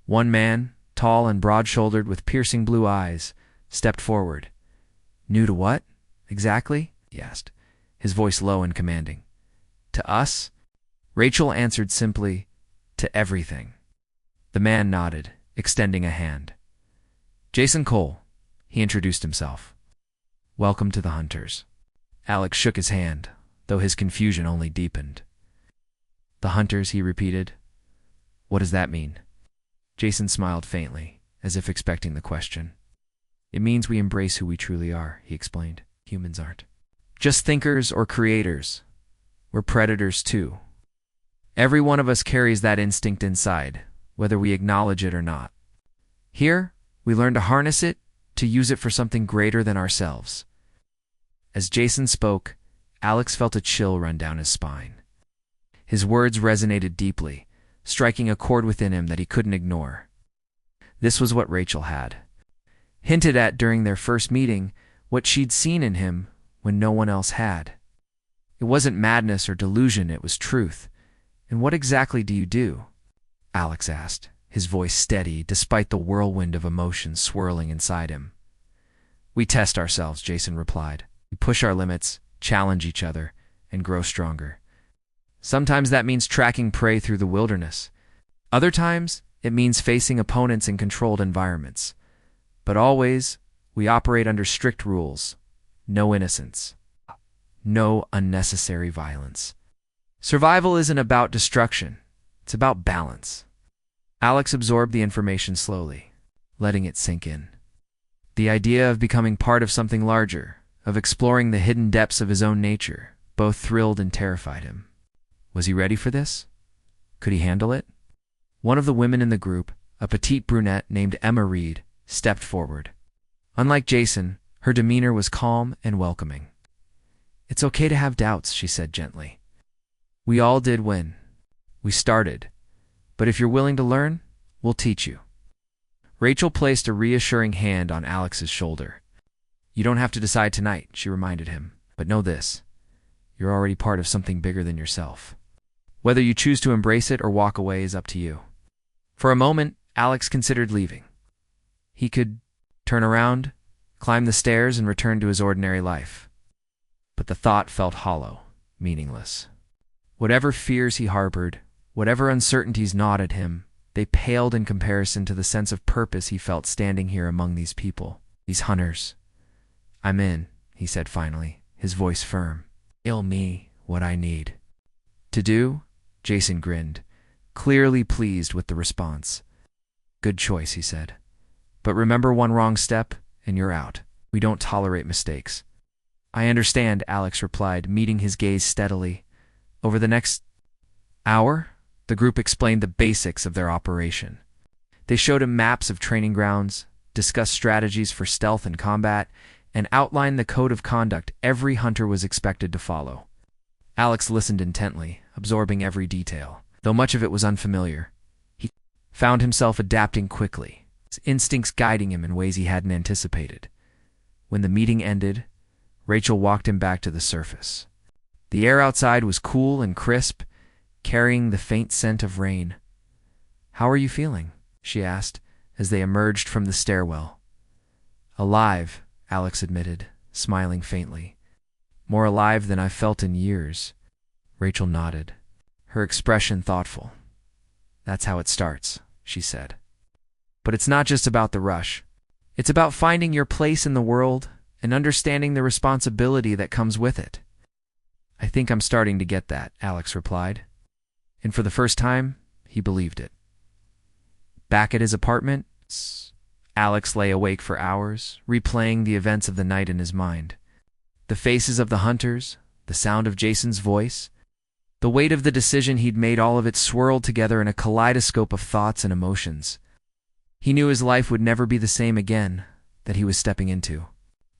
One man, tall and broad-shouldered with piercing blue eyes, stepped forward. "New to what, exactly?" he asked, his voice low and commanding. "To us?" Rachel answered simply, "To everything." The man nodded, extending a hand. "Jason Cole," he introduced himself. "Welcome to the Hunters." Alex shook his hand, though his confusion only deepened. "The Hunters," he repeated. "What does that mean?" Jason smiled faintly, as if expecting the question. "It means we embrace who we truly are," he explained. "Humans aren't just thinkers or creators. We're predators too. Every one of us carries that instinct inside, whether we acknowledge it or not. Here, we learn to harness it, to use it for something greater than ourselves." As Jason spoke, Alex felt a chill run down his spine. His words resonated deeply, striking a chord within him that he couldn't ignore. This was what Rachel had hinted at during their first meeting, what she'd seen in him when no one else had. It wasn't madness or delusion, it was truth. "And what exactly do you do?" Alex asked, his voice steady despite the whirlwind of emotions swirling inside him. "We test ourselves," Jason replied. "We push our limits, challenge each other, and grow stronger. Sometimes that means tracking prey through the wilderness. Other times, it means facing opponents in controlled environments. But always, we operate under strict rules. No innocence. No unnecessary violence. Survival isn't about destruction. It's about balance." Alex absorbed the information slowly, letting it sink in. The idea of becoming part of something larger, of exploring the hidden depths of his own nature, both thrilled and terrified him. Was he ready for this? Could he handle it? One of the women in the group, a petite brunette named Emma Reed, stepped forward. Unlike Jason, her demeanor was calm and welcoming. "It's okay to have doubts," she said gently. "We all did when we started. But if you're willing to learn, we'll teach you." Rachel placed a reassuring hand on Alex's shoulder. "You don't have to decide tonight," she reminded him. "But know this, you're already part of something bigger than yourself. Whether you choose to embrace it or walk away is up to you." For a moment, Alex considered leaving. He could turn around, climb the stairs, and return to his ordinary life. But the thought felt hollow, meaningless. Whatever fears he harbored, whatever uncertainties gnawed at him, they paled in comparison to the sense of purpose he felt standing here among these people, these hunters. "I'm in," he said finally, his voice firm. "Tell me what I need." "To do?" Jason grinned, clearly pleased with the response. "Good choice," he said. "But remember, one wrong step, and you're out. We don't tolerate mistakes." "I understand," Alex replied, meeting his gaze steadily. Over the next hour, the group explained the basics of their operation. They showed him maps of training grounds, discussed strategies for stealth and combat, and outlined the code of conduct every hunter was expected to follow. Alex listened intently, absorbing every detail. Though much of it was unfamiliar, he found himself adapting quickly, his instincts guiding him in ways he hadn't anticipated. When the meeting ended, Rachel walked him back to the surface. The air outside was cool and crisp, carrying the faint scent of rain. "How are you feeling?" she asked, as they emerged from the stairwell. "Alive," Alex admitted, smiling faintly. "More alive than I've felt in years." Rachel nodded, her expression thoughtful. "That's how it starts," she said. "But it's not just about the rush. It's about finding your place in the world and understanding the responsibility that comes with it." "I think I'm starting to get that," Alex replied. And for the first time, he believed it. Back at his apartment, Alex lay awake for hours, replaying the events of the night in his mind. The faces of the hunters, the sound of Jason's voice, the weight of the decision he'd made, all of it swirled together in a kaleidoscope of thoughts and emotions. He knew his life would never be the same again, that he was stepping into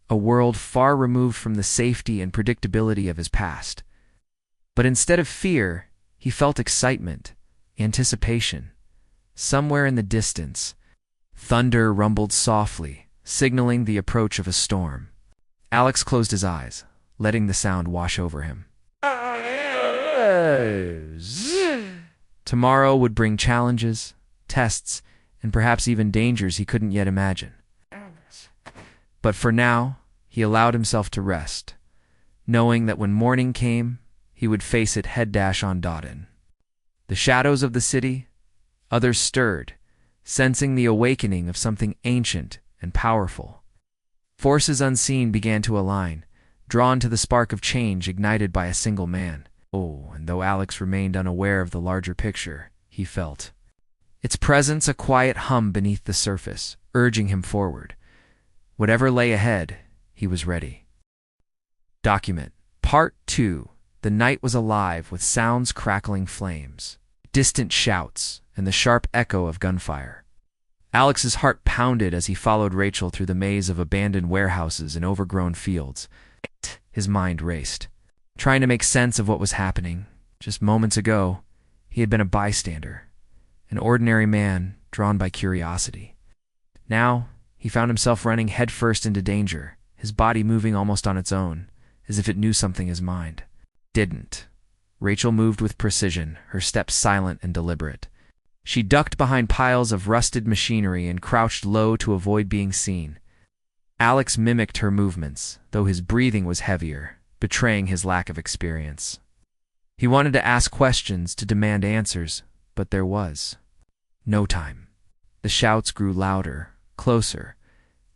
a world far removed from the safety and predictability of his past. But instead of fear, he felt excitement, anticipation. Somewhere in the distance, thunder rumbled softly, signaling the approach of a storm. Alex closed his eyes, letting the sound wash over him. Tomorrow would bring challenges, tests, and perhaps even dangers he couldn't yet imagine. But for now, he allowed himself to rest, knowing that when morning came, he would face it head dash on Dodden. The shadows of the city, others stirred, sensing the awakening of something ancient and powerful. Forces unseen began to align, drawn to the spark of change ignited by a single man. Oh, and though Alex remained unaware of the larger picture, he felt its presence, a quiet hum beneath the surface, urging him forward. Whatever lay ahead, he was ready. Document Part 2. The night was alive with sounds, crackling flames, distant shouts, and the sharp echo of gunfire. Alex's heart pounded as he followed Rachel through the maze of abandoned warehouses and overgrown fields. His mind raced, trying to make sense of what was happening. Just moments ago, he had been a bystander, an ordinary man drawn by curiosity. Now, he found himself running headfirst into danger, his body moving almost on its own, as if it knew something his mind didn't. Rachel moved with precision, her steps silent and deliberate. She ducked behind piles of rusted machinery and crouched low to avoid being seen. Alex mimicked her movements, though his breathing was heavier, betraying his lack of experience. He wanted to ask questions, to demand answers, but there was no time. The shouts grew louder, closer,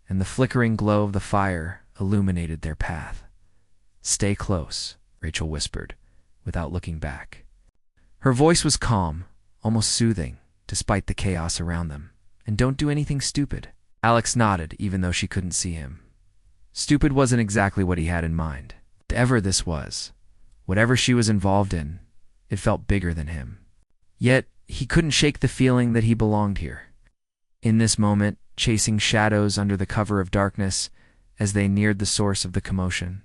and the flickering glow of the fire illuminated their path. "Stay close," Rachel whispered, without looking back. Her voice was calm, almost soothing, despite the chaos around them. "And don't do anything stupid." Alex nodded, even though she couldn't see him. Stupid wasn't exactly what he had in mind. Whatever this was, whatever she was involved in, it felt bigger than him. Yet, he couldn't shake the feeling that he belonged here. In this moment, chasing shadows under the cover of darkness as they neared the source of the commotion.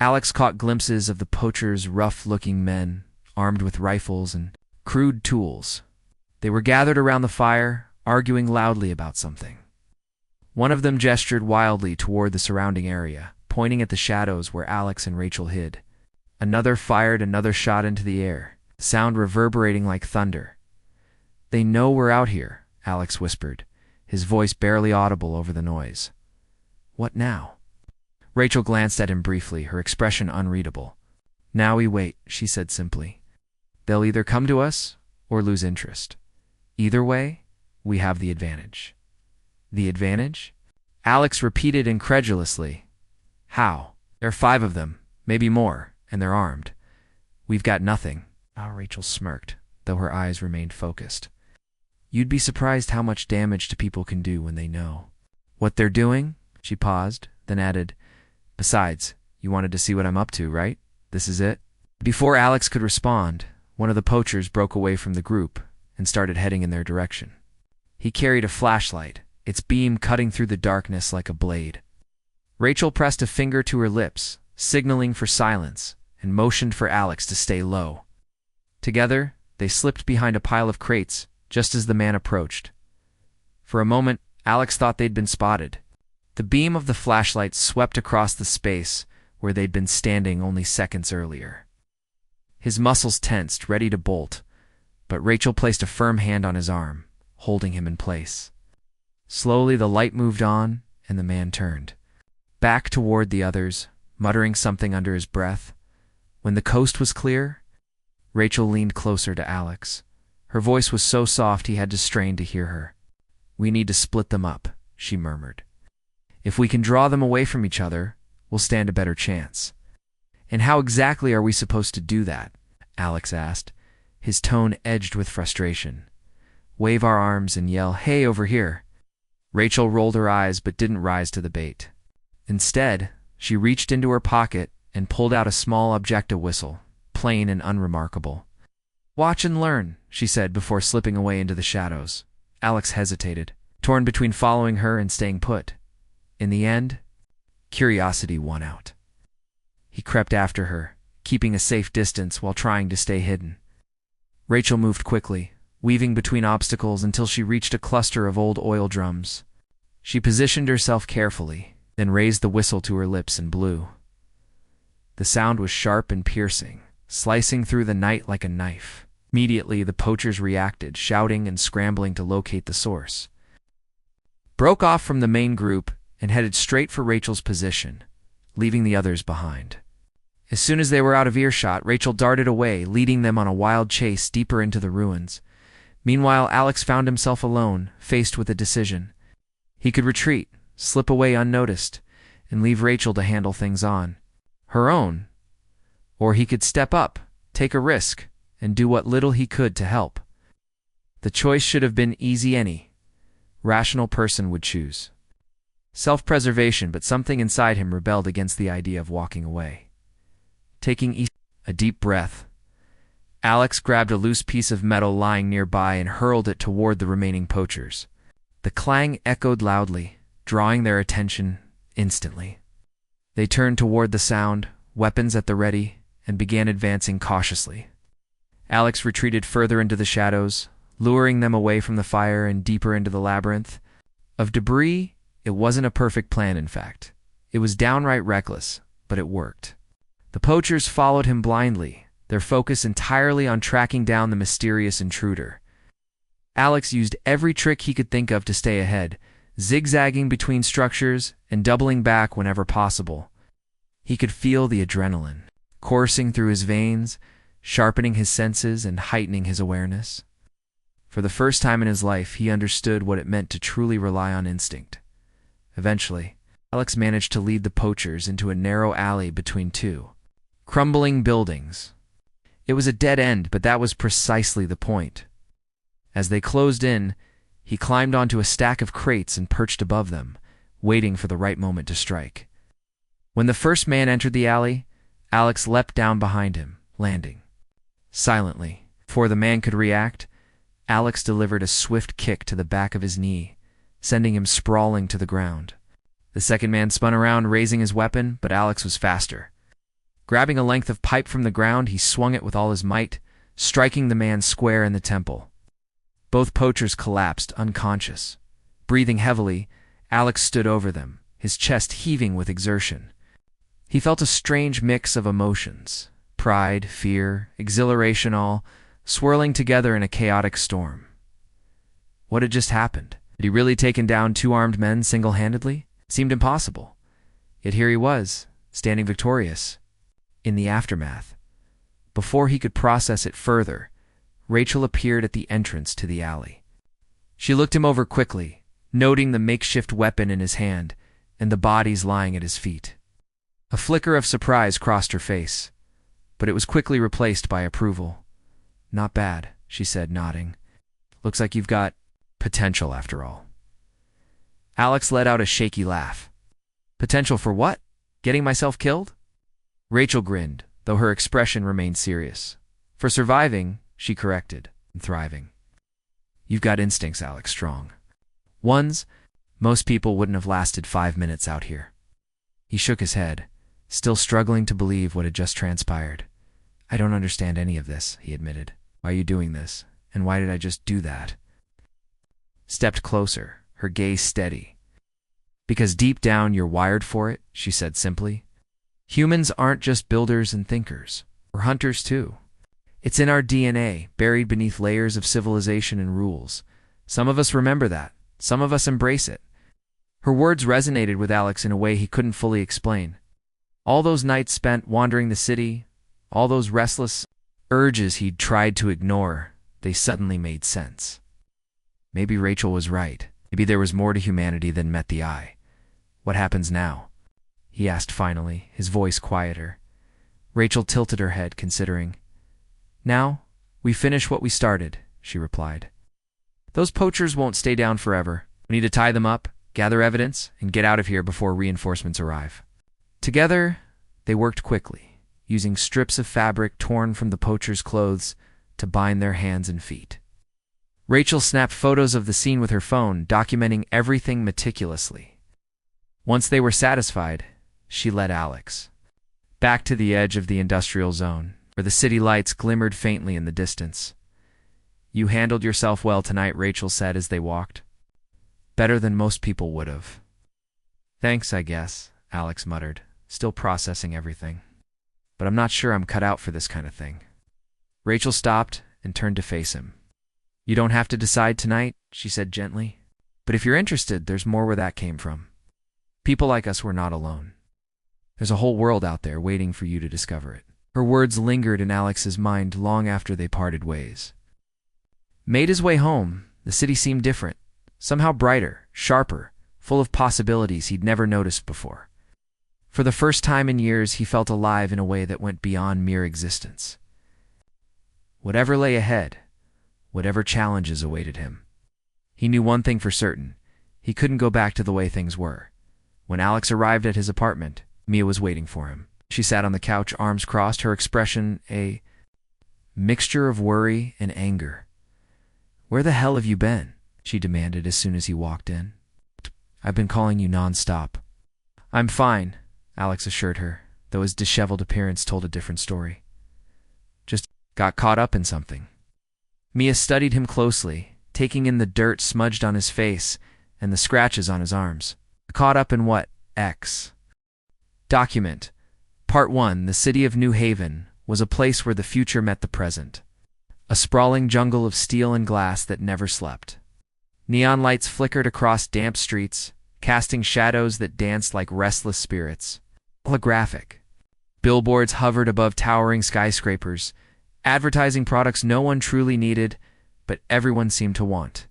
Alex caught glimpses of the poachers' rough-looking men, armed with rifles and crude tools. They were gathered around the fire, arguing loudly about something. One of them gestured wildly toward the surrounding area, pointing at the shadows where Alex and Rachel hid. Another fired another shot into the air, sound reverberating like thunder. "They know we're out here," Alex whispered, his voice barely audible over the noise. "What now?" Rachel glanced at him briefly, her expression unreadable. "Now we wait," she said simply. "They'll either come to us or lose interest. Either way, we have the advantage." "The advantage?" Alex repeated incredulously. "How? There are 5 of them, maybe more, and they're armed. We've got nothing." Rachel smirked, though her eyes remained focused. "You'd be surprised how much damage to people can do when they know what they're doing." She paused, then added, "Besides, you wanted to see what I'm up to, right? This is it?" Before Alex could respond, one of the poachers broke away from the group and started heading in their direction. He carried a flashlight, its beam cutting through the darkness like a blade. Rachel pressed a finger to her lips, signaling for silence, and motioned for Alex to stay low. Together, they slipped behind a pile of crates just as the man approached. For a moment, Alex thought they'd been spotted. The beam of the flashlight swept across the space where they'd been standing only seconds earlier. His muscles tensed, ready to bolt, but Rachel placed a firm hand on his arm, holding him in place. Slowly the light moved on, and the man turned back toward the others, muttering something under his breath. When the coast was clear, Rachel leaned closer to Alex. Her voice was so soft he had to strain to hear her. "We need to split them up," she murmured. "If we can draw them away from each other, we'll stand a better chance." "And how exactly are we supposed to do that?" Alex asked, his tone edged with frustration. "Wave our arms and yell, 'Hey, over here.'" Rachel rolled her eyes but didn't rise to the bait. Instead, she reached into her pocket and pulled out a small objecta whistle, plain and unremarkable. "Watch and learn," she said before slipping away into the shadows. Alex hesitated, torn between following her and staying put. In the end, curiosity won out. He crept after her, keeping a safe distance while trying to stay hidden. Rachel moved quickly, weaving between obstacles until she reached a cluster of old oil drums. She positioned herself carefully, then raised the whistle to her lips and blew. The sound was sharp and piercing, slicing through the night like a knife. Immediately, the poachers reacted, shouting and scrambling to locate the source. Broke off from the main group and headed straight for Rachel's position, leaving the others behind. As soon as they were out of earshot, Rachel darted away, leading them on a wild chase deeper into the ruins. Meanwhile, Alex found himself alone, faced with a decision. He could retreat, slip away unnoticed, and leave Rachel to handle things on her own. Or he could step up, take a risk, and do what little he could to help. The choice should have been easy. Any rational person would choose self-preservation, but something inside him rebelled against the idea of walking away. Taking a deep breath, Alex grabbed a loose piece of metal lying nearby and hurled it toward the remaining poachers. The clang echoed loudly, drawing their attention instantly. They turned toward the sound, weapons at the ready, and began advancing cautiously. Alex retreated further into the shadows, luring them away from the fire and deeper into the labyrinth of debris. It wasn't a perfect plan, in fact. It was downright reckless, but it worked. The poachers followed him blindly, their focus entirely on tracking down the mysterious intruder. Alex used every trick he could think of to stay ahead, zigzagging between structures and doubling back whenever possible. He could feel the adrenaline coursing through his veins, sharpening his senses and heightening his awareness. For the first time in his life, he understood what it meant to truly rely on instinct. Eventually, Alex managed to lead the poachers into a narrow alley between two crumbling buildings. It was a dead end, but that was precisely the point. As they closed in, he climbed onto a stack of crates and perched above them, waiting for the right moment to strike. When the first man entered the alley, Alex leapt down behind him, landing. Silently, before the man could react, Alex delivered a swift kick to the back of his knee, sending him sprawling to the ground. The second man spun around, raising his weapon, but Alex was faster. Grabbing a length of pipe from the ground, he swung it with all his might, striking the man square in the temple. Both poachers collapsed, unconscious. Breathing heavily, Alex stood over them, his chest heaving with exertion. He felt a strange mix of emotions, pride, fear, exhilaration, all swirling together in a chaotic storm. What had just happened? Had he really taken down two armed men single-handedly? It seemed impossible. Yet here he was, standing victorious. In the aftermath, before he could process it further, Rachel appeared at the entrance to the alley. She looked him over quickly, noting the makeshift weapon in his hand and the bodies lying at his feet. A flicker of surprise crossed her face, but it was quickly replaced by approval. "Not bad," she said, nodding. "Looks like you've got potential after all." Alex let out a shaky laugh. "Potential for what? Getting myself killed?" Rachel grinned, though her expression remained serious. "For surviving," she corrected, "and thriving. You've got instincts, Alex, strong. Ones most people wouldn't have lasted 5 minutes out here." He shook his head, still struggling to believe what had just transpired. "I don't understand any of this," he admitted. "Why are you doing this? And why did I just do that?" Stepped closer, her gaze steady. "Because deep down you're wired for it," she said simply. "Humans aren't just builders and thinkers. We're hunters too. It's in our DNA, buried beneath layers of civilization and rules. Some of us remember that. Some of us embrace it." Her words resonated with Alex in a way he couldn't fully explain. All those nights spent wandering the city, all those restless urges he'd tried to ignore, they suddenly made sense. Maybe Rachel was right. Maybe there was more to humanity than met the eye. "What happens now?" he asked finally, his voice quieter. Rachel tilted her head, considering. "Now, we finish what we started," she replied. "Those poachers won't stay down forever. We need to tie them up, gather evidence, and get out of here before reinforcements arrive." Together, they worked quickly, using strips of fabric torn from the poachers' clothes to bind their hands and feet. Rachel snapped photos of the scene with her phone, documenting everything meticulously. Once they were satisfied, she led Alex back to the edge of the industrial zone, where the city lights glimmered faintly in the distance. "You handled yourself well tonight," Rachel said as they walked. "Better than most people would have." "Thanks, I guess," Alex muttered, still processing everything. but I'm not sure I'm cut out for this kind of thing. Rachel stopped and turned to face him. You don't have to decide tonight, she said gently. But if you're interested, there's more where that came from. People like us were not alone. There's a whole world out there waiting for you to discover it. Her words lingered in Alex's mind long after they parted ways. Made his way home, the city seemed different, somehow brighter, sharper, full of possibilities he'd never noticed before. For the first time in years, he felt alive in a way that went beyond mere existence. Whatever lay ahead, whatever challenges awaited him, he knew one thing for certain: he couldn't go back to the way things were. When Alex arrived at his apartment, Mia was waiting for him. She sat on the couch, arms crossed, her expression a mixture of worry and anger. "Where the hell have you been?" she demanded as soon as he walked in. "I've been calling you nonstop." "I'm fine," Alex assured her, though his disheveled appearance told a different story. "Just got caught up in something." Mia studied him closely, taking in the dirt smudged on his face and the scratches on his arms. "Caught up in what, X?" Document. Part 1. The city of New Haven was a place where the future met the present. A sprawling jungle of steel and glass that never slept. Neon lights flickered across damp streets, casting shadows that danced like restless spirits. Holographic. Billboards hovered above towering skyscrapers, advertising products no one truly needed, but everyone seemed to want.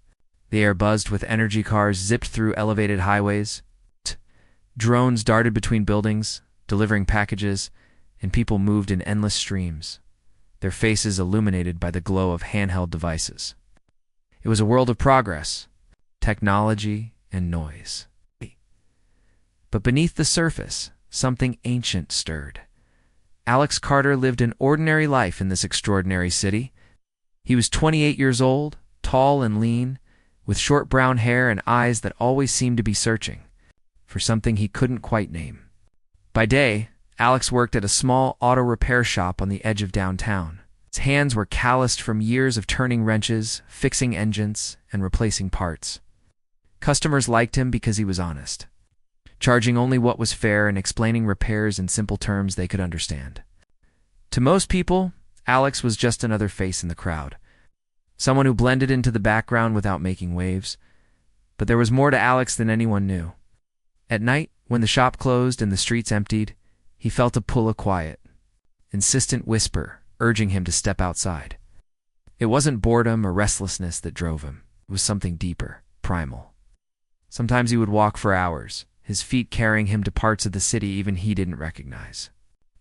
The air buzzed with energy cars zipped through elevated highways. Drones darted between buildings, delivering packages, and people moved in endless streams, their faces illuminated by the glow of handheld devices. It was a world of progress, technology, and noise. But beneath the surface, something ancient stirred. Alex Carter lived an ordinary life in this extraordinary city. He was 28 years old, tall and lean, with short brown hair and eyes that always seemed to be searching for something he couldn't quite name. By day, Alex worked at a small auto repair shop on the edge of downtown. His hands were calloused from years of turning wrenches, fixing engines, and replacing parts. Customers liked him because he was honest, charging only what was fair and explaining repairs in simple terms they could understand. To most people, Alex was just another face in the crowd, someone who blended into the background without making waves. But there was more to Alex than anyone knew. At night, when the shop closed and the streets emptied, he felt a pull of quiet, insistent whisper urging him to step outside. It wasn't boredom or restlessness that drove him. It was something deeper, primal. Sometimes he would walk for hours, his feet carrying him to parts of the city even he didn't recognize.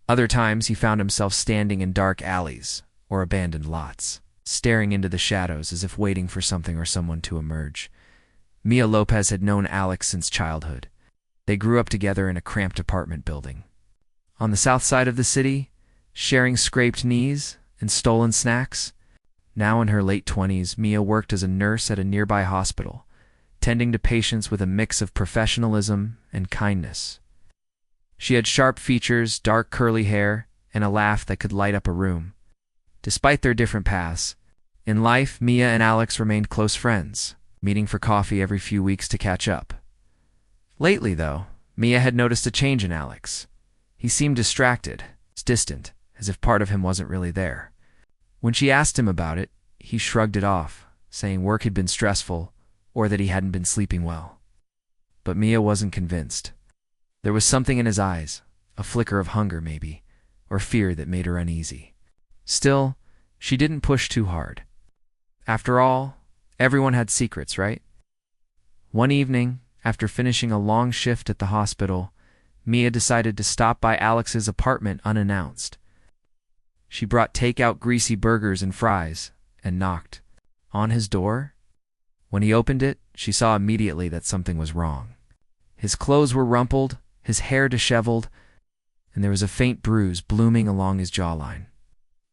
Other times he found himself standing in dark alleys or abandoned lots, staring into the shadows as if waiting for something or someone to emerge. Mia Lopez had known Alex since childhood. They grew up together in a cramped apartment building on the south side of the city, sharing scraped knees and stolen snacks. Now in her late 20s, Mia worked as a nurse at a nearby hospital, tending to patients with a mix of professionalism and kindness. She had sharp features, dark curly hair, and a laugh that could light up a room. Despite their different paths, in life, Mia and Alex remained close friends, meeting for coffee every few weeks to catch up. Lately, though, Mia had noticed a change in Alex. He seemed distracted, distant, as if part of him wasn't really there. When she asked him about it, he shrugged it off, saying work had been stressful or that he hadn't been sleeping well. But Mia wasn't convinced. There was something in his eyes, a flicker of hunger maybe, or fear that made her uneasy. Still, she didn't push too hard. After all, everyone had secrets, right? One evening, after finishing a long shift at the hospital, Mia decided to stop by Alex's apartment unannounced. She brought takeout greasy burgers and fries and knocked on his door. When he opened it, she saw immediately that something was wrong. His clothes were rumpled, his hair disheveled, and there was a faint bruise blooming along his jawline.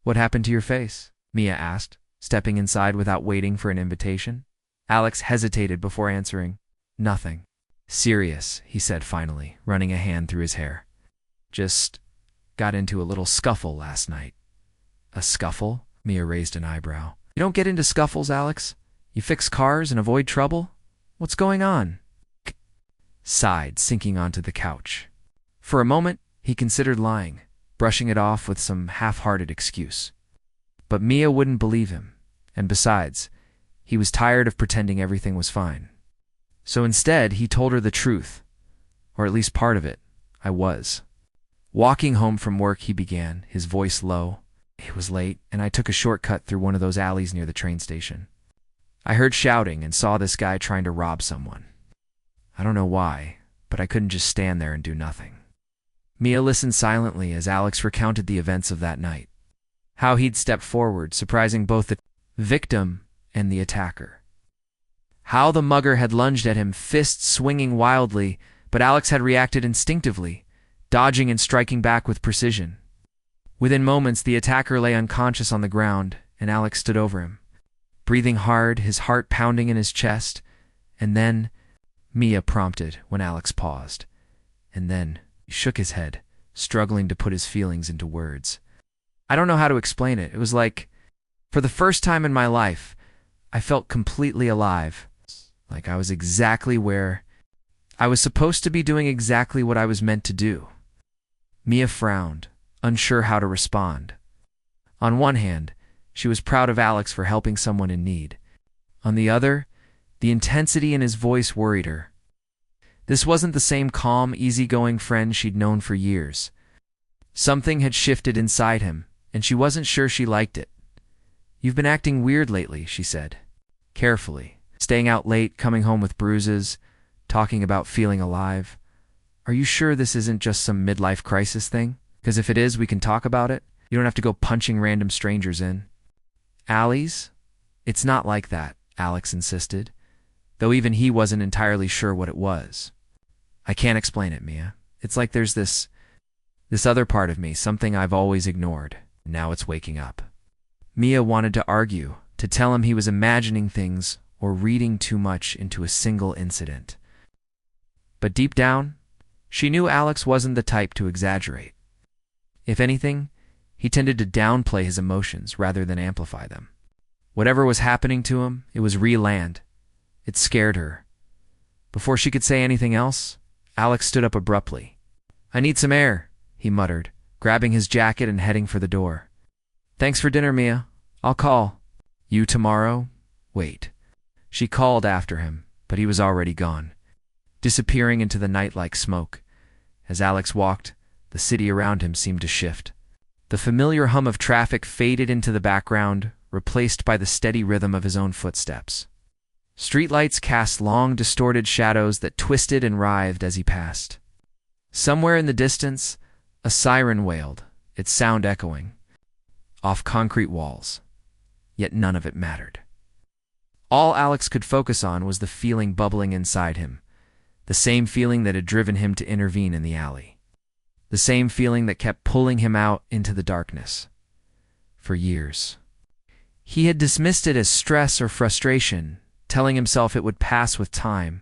"What happened to your face?" Mia asked, stepping inside without waiting for an invitation. Alex hesitated before answering. "Nothing." "Serious," he said finally, running a hand through his hair. "Just got into a little scuffle last night." "A scuffle?" Mia raised an eyebrow. "You don't get into scuffles, Alex. You fix cars and avoid trouble? What's going on?" Sighed, sinking onto the couch. For a moment, he considered lying, brushing it off with some half-hearted excuse. But Mia wouldn't believe him, and besides, he was tired of pretending everything was fine. So instead, he told her the truth, or at least part of it. I was. Walking home from work, he began, his voice low. It was late, and I took a shortcut through one of those alleys near the train station. I heard shouting and saw this guy trying to rob someone. I don't know why, but I couldn't just stand there and do nothing. Mia listened silently as Alex recounted the events of that night. How he'd stepped forward, surprising both the victim and the attacker. How the mugger had lunged at him, fists swinging wildly, but Alex had reacted instinctively, dodging and striking back with precision. Within moments, the attacker lay unconscious on the ground, and Alex stood over him, breathing hard, his heart pounding in his chest. And then, Mia prompted when Alex paused. And then, he shook his head, struggling to put his feelings into words. I don't know how to explain it. It was like, for the first time in my life, I felt completely alive. Like I was exactly where I was supposed to be, doing exactly what I was meant to do. Mia frowned, unsure how to respond. On one hand, she was proud of Alex for helping someone in need. On the other, the intensity in his voice worried her. This wasn't the same calm, easygoing friend she'd known for years. Something had shifted inside him, and she wasn't sure she liked it. You've been acting weird lately, she said, carefully. Staying out late, coming home with bruises, talking about feeling alive. Are you sure this isn't just some midlife crisis thing? Because if it is, we can talk about it. You don't have to go punching random strangers in. Alleys? It's not like that, Alex insisted, though even he wasn't entirely sure what it was. I can't explain it, Mia. It's like there's this other part of me, something I've always ignored. Now it's waking up. Mia wanted to argue, to tell him he was imagining things or reading too much into a single incident. But deep down, she knew Alex wasn't the type to exaggerate. If anything, he tended to downplay his emotions rather than amplify them. Whatever was happening to him, it was re-land. It scared her. Before she could say anything else, Alex stood up abruptly. I need some air, he muttered, grabbing his jacket and heading for the door. Thanks for dinner, Mia. I'll call. You tomorrow? Wait. She called after him, but he was already gone, disappearing into the night like smoke. As Alex walked, the city around him seemed to shift. The familiar hum of traffic faded into the background, replaced by the steady rhythm of his own footsteps. Streetlights cast long, distorted shadows that twisted and writhed as he passed. Somewhere in the distance, a siren wailed, its sound echoing off concrete walls. Yet none of it mattered. All Alex could focus on was the feeling bubbling inside him, the same feeling that had driven him to intervene in the alley. The same feeling that kept pulling him out into the darkness. For years. He had dismissed it as stress or frustration, telling himself it would pass with time.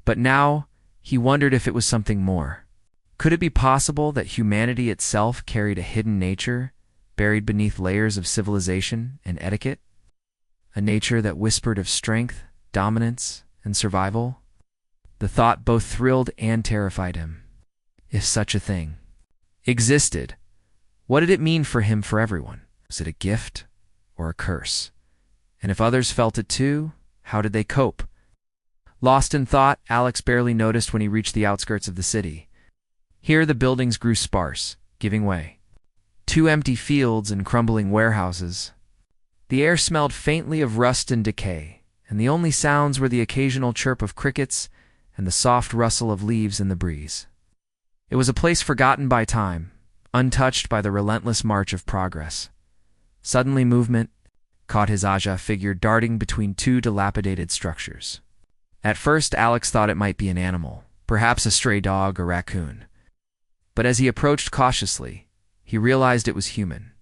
But now, he wondered if it was something more. Could it be possible that humanity itself carried a hidden nature, buried beneath layers of civilization and etiquette? A nature that whispered of strength, dominance, and survival? The thought both thrilled and terrified him. If such a thing existed, what did it mean for him, for everyone? Was it a gift or a curse? And if others felt it too, how did they cope? Lost in thought, Alex barely noticed when he reached the outskirts of the city. Here the buildings grew sparse, giving way. 2 empty fields and crumbling warehouses. The air smelled faintly of rust and decay, and the only sounds were the occasional chirp of crickets and the soft rustle of leaves in the breeze. It was a place forgotten by time, untouched by the relentless march of progress. Suddenly movement caught his Aja figure darting between 2 dilapidated structures. At first, Alex thought it might be an animal, perhaps a stray dog or raccoon. But as he approached cautiously, he realized it was human.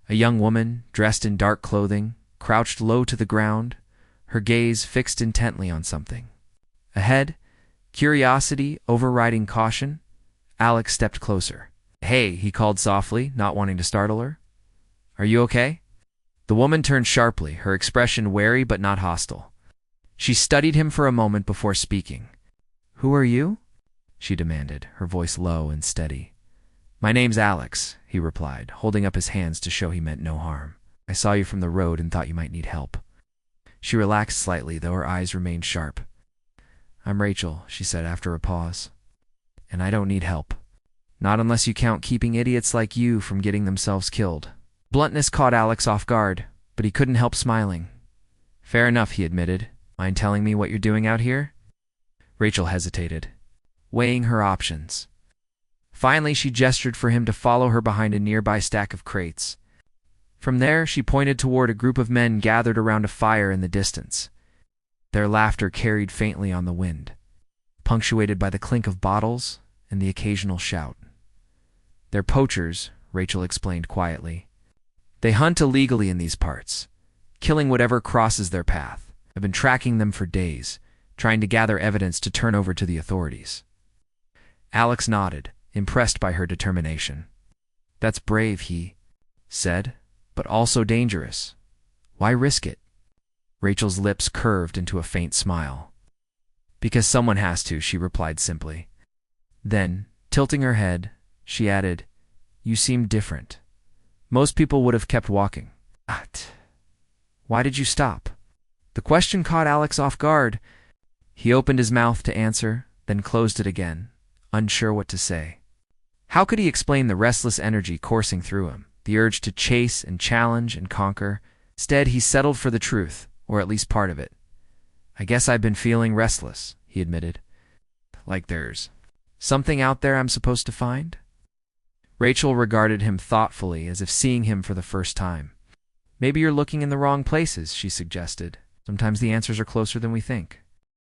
A young woman, dressed in dark clothing, crouched low to the ground, her gaze fixed intently on something. Ahead, curiosity overriding caution, Alex stepped closer. Hey, he called softly, not wanting to startle her. Are you okay? The woman turned sharply, her expression wary but not hostile. She studied him for a moment before speaking. Who are you? She demanded, her voice low and steady. "My name's Alex," he replied, holding up his hands to show he meant no harm. "I saw you from the road and thought you might need help." She relaxed slightly, though her eyes remained sharp. "I'm Rachel," she said after a pause. "And I don't need help. Not unless you count keeping idiots like you from getting themselves killed." Bluntness caught Alex off guard, but he couldn't help smiling. "Fair enough," he admitted. "Mind telling me what you're doing out here?" Rachel hesitated, weighing her options. Finally, she gestured for him to follow her behind a nearby stack of crates. From there, she pointed toward a group of men gathered around a fire in the distance. Their laughter carried faintly on the wind, punctuated by the clink of bottles and the occasional shout. "They're poachers," Rachel explained quietly. "They hunt illegally in these parts, killing whatever crosses their path. I've been tracking them for days, trying to gather evidence to turn over to the authorities." Alex nodded, impressed by her determination. "That's brave," he said, "but also dangerous. Why risk it?" Rachel's lips curved into a faint smile. "Because someone has to," she replied simply. Then, tilting her head, she added, "You seem different. Most people would have kept walking." "Why did you stop?" The question caught Alex off guard. He opened his mouth to answer, then closed it again, unsure what to say. How could he explain the restless energy coursing through him, the urge to chase and challenge and conquer? Instead, he settled for the truth, or at least part of it. "I guess I've been feeling restless," he admitted. "Like there's something out there I'm supposed to find?" Rachel regarded him thoughtfully, as if seeing him for the first time. "Maybe you're looking in the wrong places," she suggested. "Sometimes the answers are closer than we think."